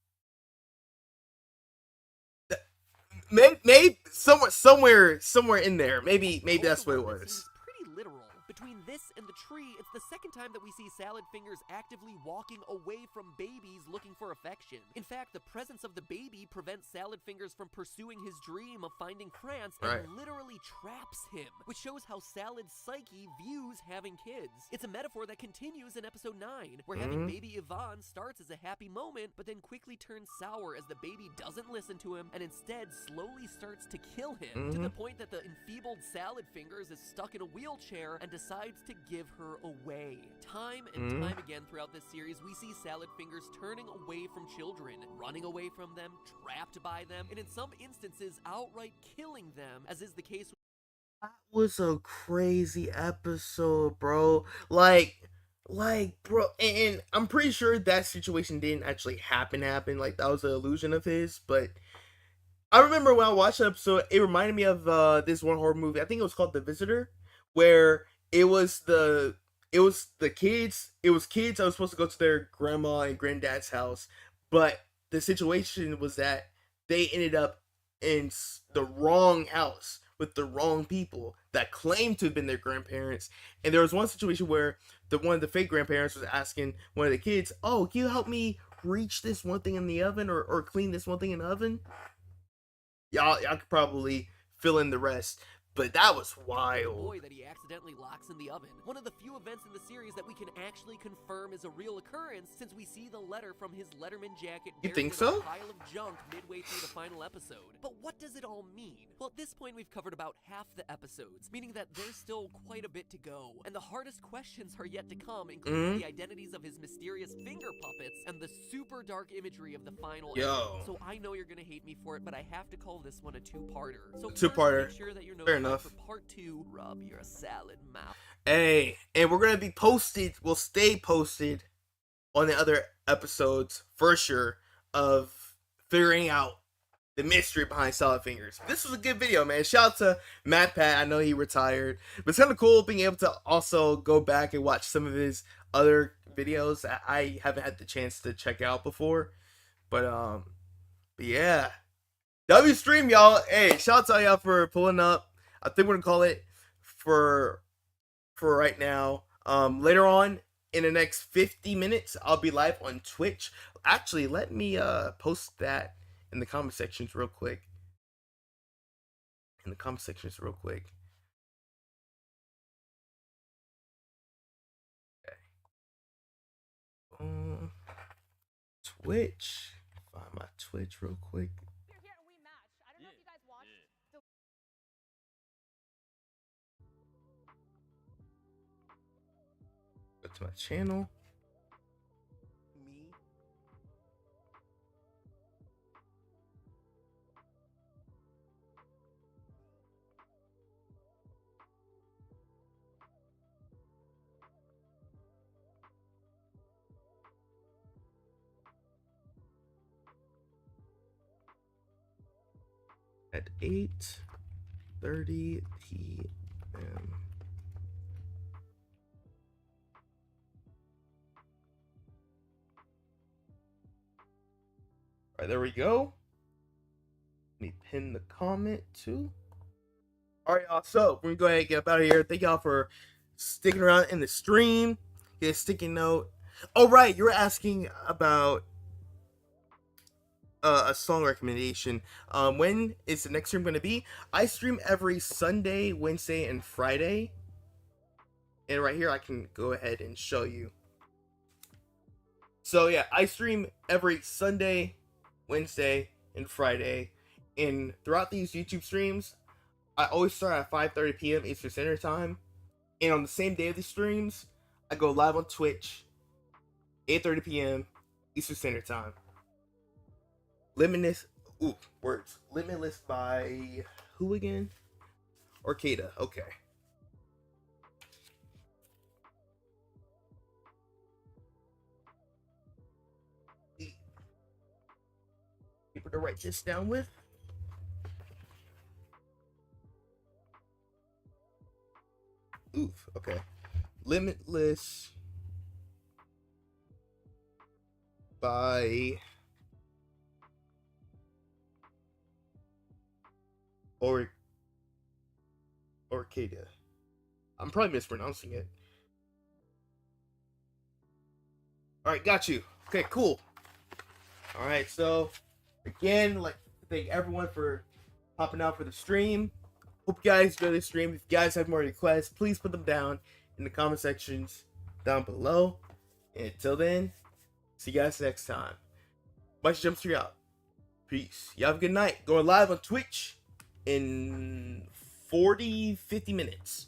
Maybe somewhere in there. Maybe Both that's of what it them, was. seems pretty literal. Between this and the tree, it's the second time that we see Salad Fingers actively walking away from babies looking for affection. In fact, the presence of the baby prevents Salad Fingers from pursuing his dream of finding France and Right. literally traps him, which shows how Salad's psyche views having kids. It's a metaphor that continues in episode 9, where having baby Yvonne starts as a happy moment, but then quickly turns sour as the baby doesn't listen to him and instead slowly starts to kill him, to the point that the enfeebled Salad Fingers is stuck in a wheelchair and decides to give her away. Time and time again throughout this series, we see Salad Fingers turning away from children, running away from them, trapped by them, and in some instances outright killing them, as is the case with That was a crazy episode, bro. Like, bro, and I'm pretty sure that situation didn't actually happen. Like, that was an illusion of his. But I remember when I watched the episode, it reminded me of this one horror movie. I think it was called The Visitor, where it was the kids. It was kids that was supposed to go to their grandma and granddad's house, but the situation was that they ended up in the wrong house with the wrong people that claimed to have been their grandparents. And there was one situation where one of the fake grandparents was asking one of the kids, "Oh, can you help me reach this one thing in the oven or clean this one thing in the oven?" Y'all could probably fill in the rest. But that was wild. boy that he accidentally locks in the oven. One of the few events in the series that we can actually confirm is a real occurrence, since we see the letter from his Letterman jacket You buried think in so? a pile of junk midway through the final episode. But what does it all mean? Well, at this point we've covered about half the episodes, meaning that there's still quite a bit to go. And the hardest questions are yet to come, including the identities of his mysterious finger puppets and the super dark imagery of the final ending. So I know you're gonna hate me for it, but I have to call this one a two-parter. So first, Two-parter. make sure that you're Fair notified enough. for part 2, Rub Your Salad Mouth. Hey, and we're gonna be posted. We'll stay posted on the other episodes for sure of figuring out the mystery behind Salad Fingers. This was a good video, man. Shout out to Matt Pat. I know he retired, but it's kind of cool being able to also go back and watch some of his other videos that I haven't had the chance to check out before. But yeah. W stream, y'all. Hey, shout out to y'all for pulling up. I think we're gonna call it for right now. Later on in the next 50 minutes, I'll be live on Twitch. Actually, let me post that in the comment sections real quick. Okay. Twitch. Find my Twitch real quick. Here, we match. I don't know if you guys watched. Go to my channel. Me. At 8:30 p.m. Alright, there we go. Let me pin the comment too. Alright, y'all. So we're gonna go ahead and get up out of here. Thank y'all for sticking around in the stream. Get a sticky note. Oh, right, you were asking about a song recommendation. When is the next stream going to be? I stream every Sunday, Wednesday, and Friday. And right here, I can go ahead and show you. So yeah, I stream every Sunday, Wednesday, and Friday. And throughout these YouTube streams, I always start at 5:30 p.m. Eastern Standard Time. And on the same day of the streams, I go live on Twitch, 8:30 p.m. Eastern Standard Time. Limitless by who again? Orcada. Okay. write this down with. Oof, okay. Limitless by Orcadia. I'm probably mispronouncing it. Alright, got you. Okay, cool. Alright, so again, like, thank everyone for popping out for the stream. Hope you guys enjoy the stream. If you guys have more requests, please put them down in the comment sections down below. And until then, see you guys next time. Much Jump Street out. Peace. You have a good night. Going live on Twitch in 50 minutes.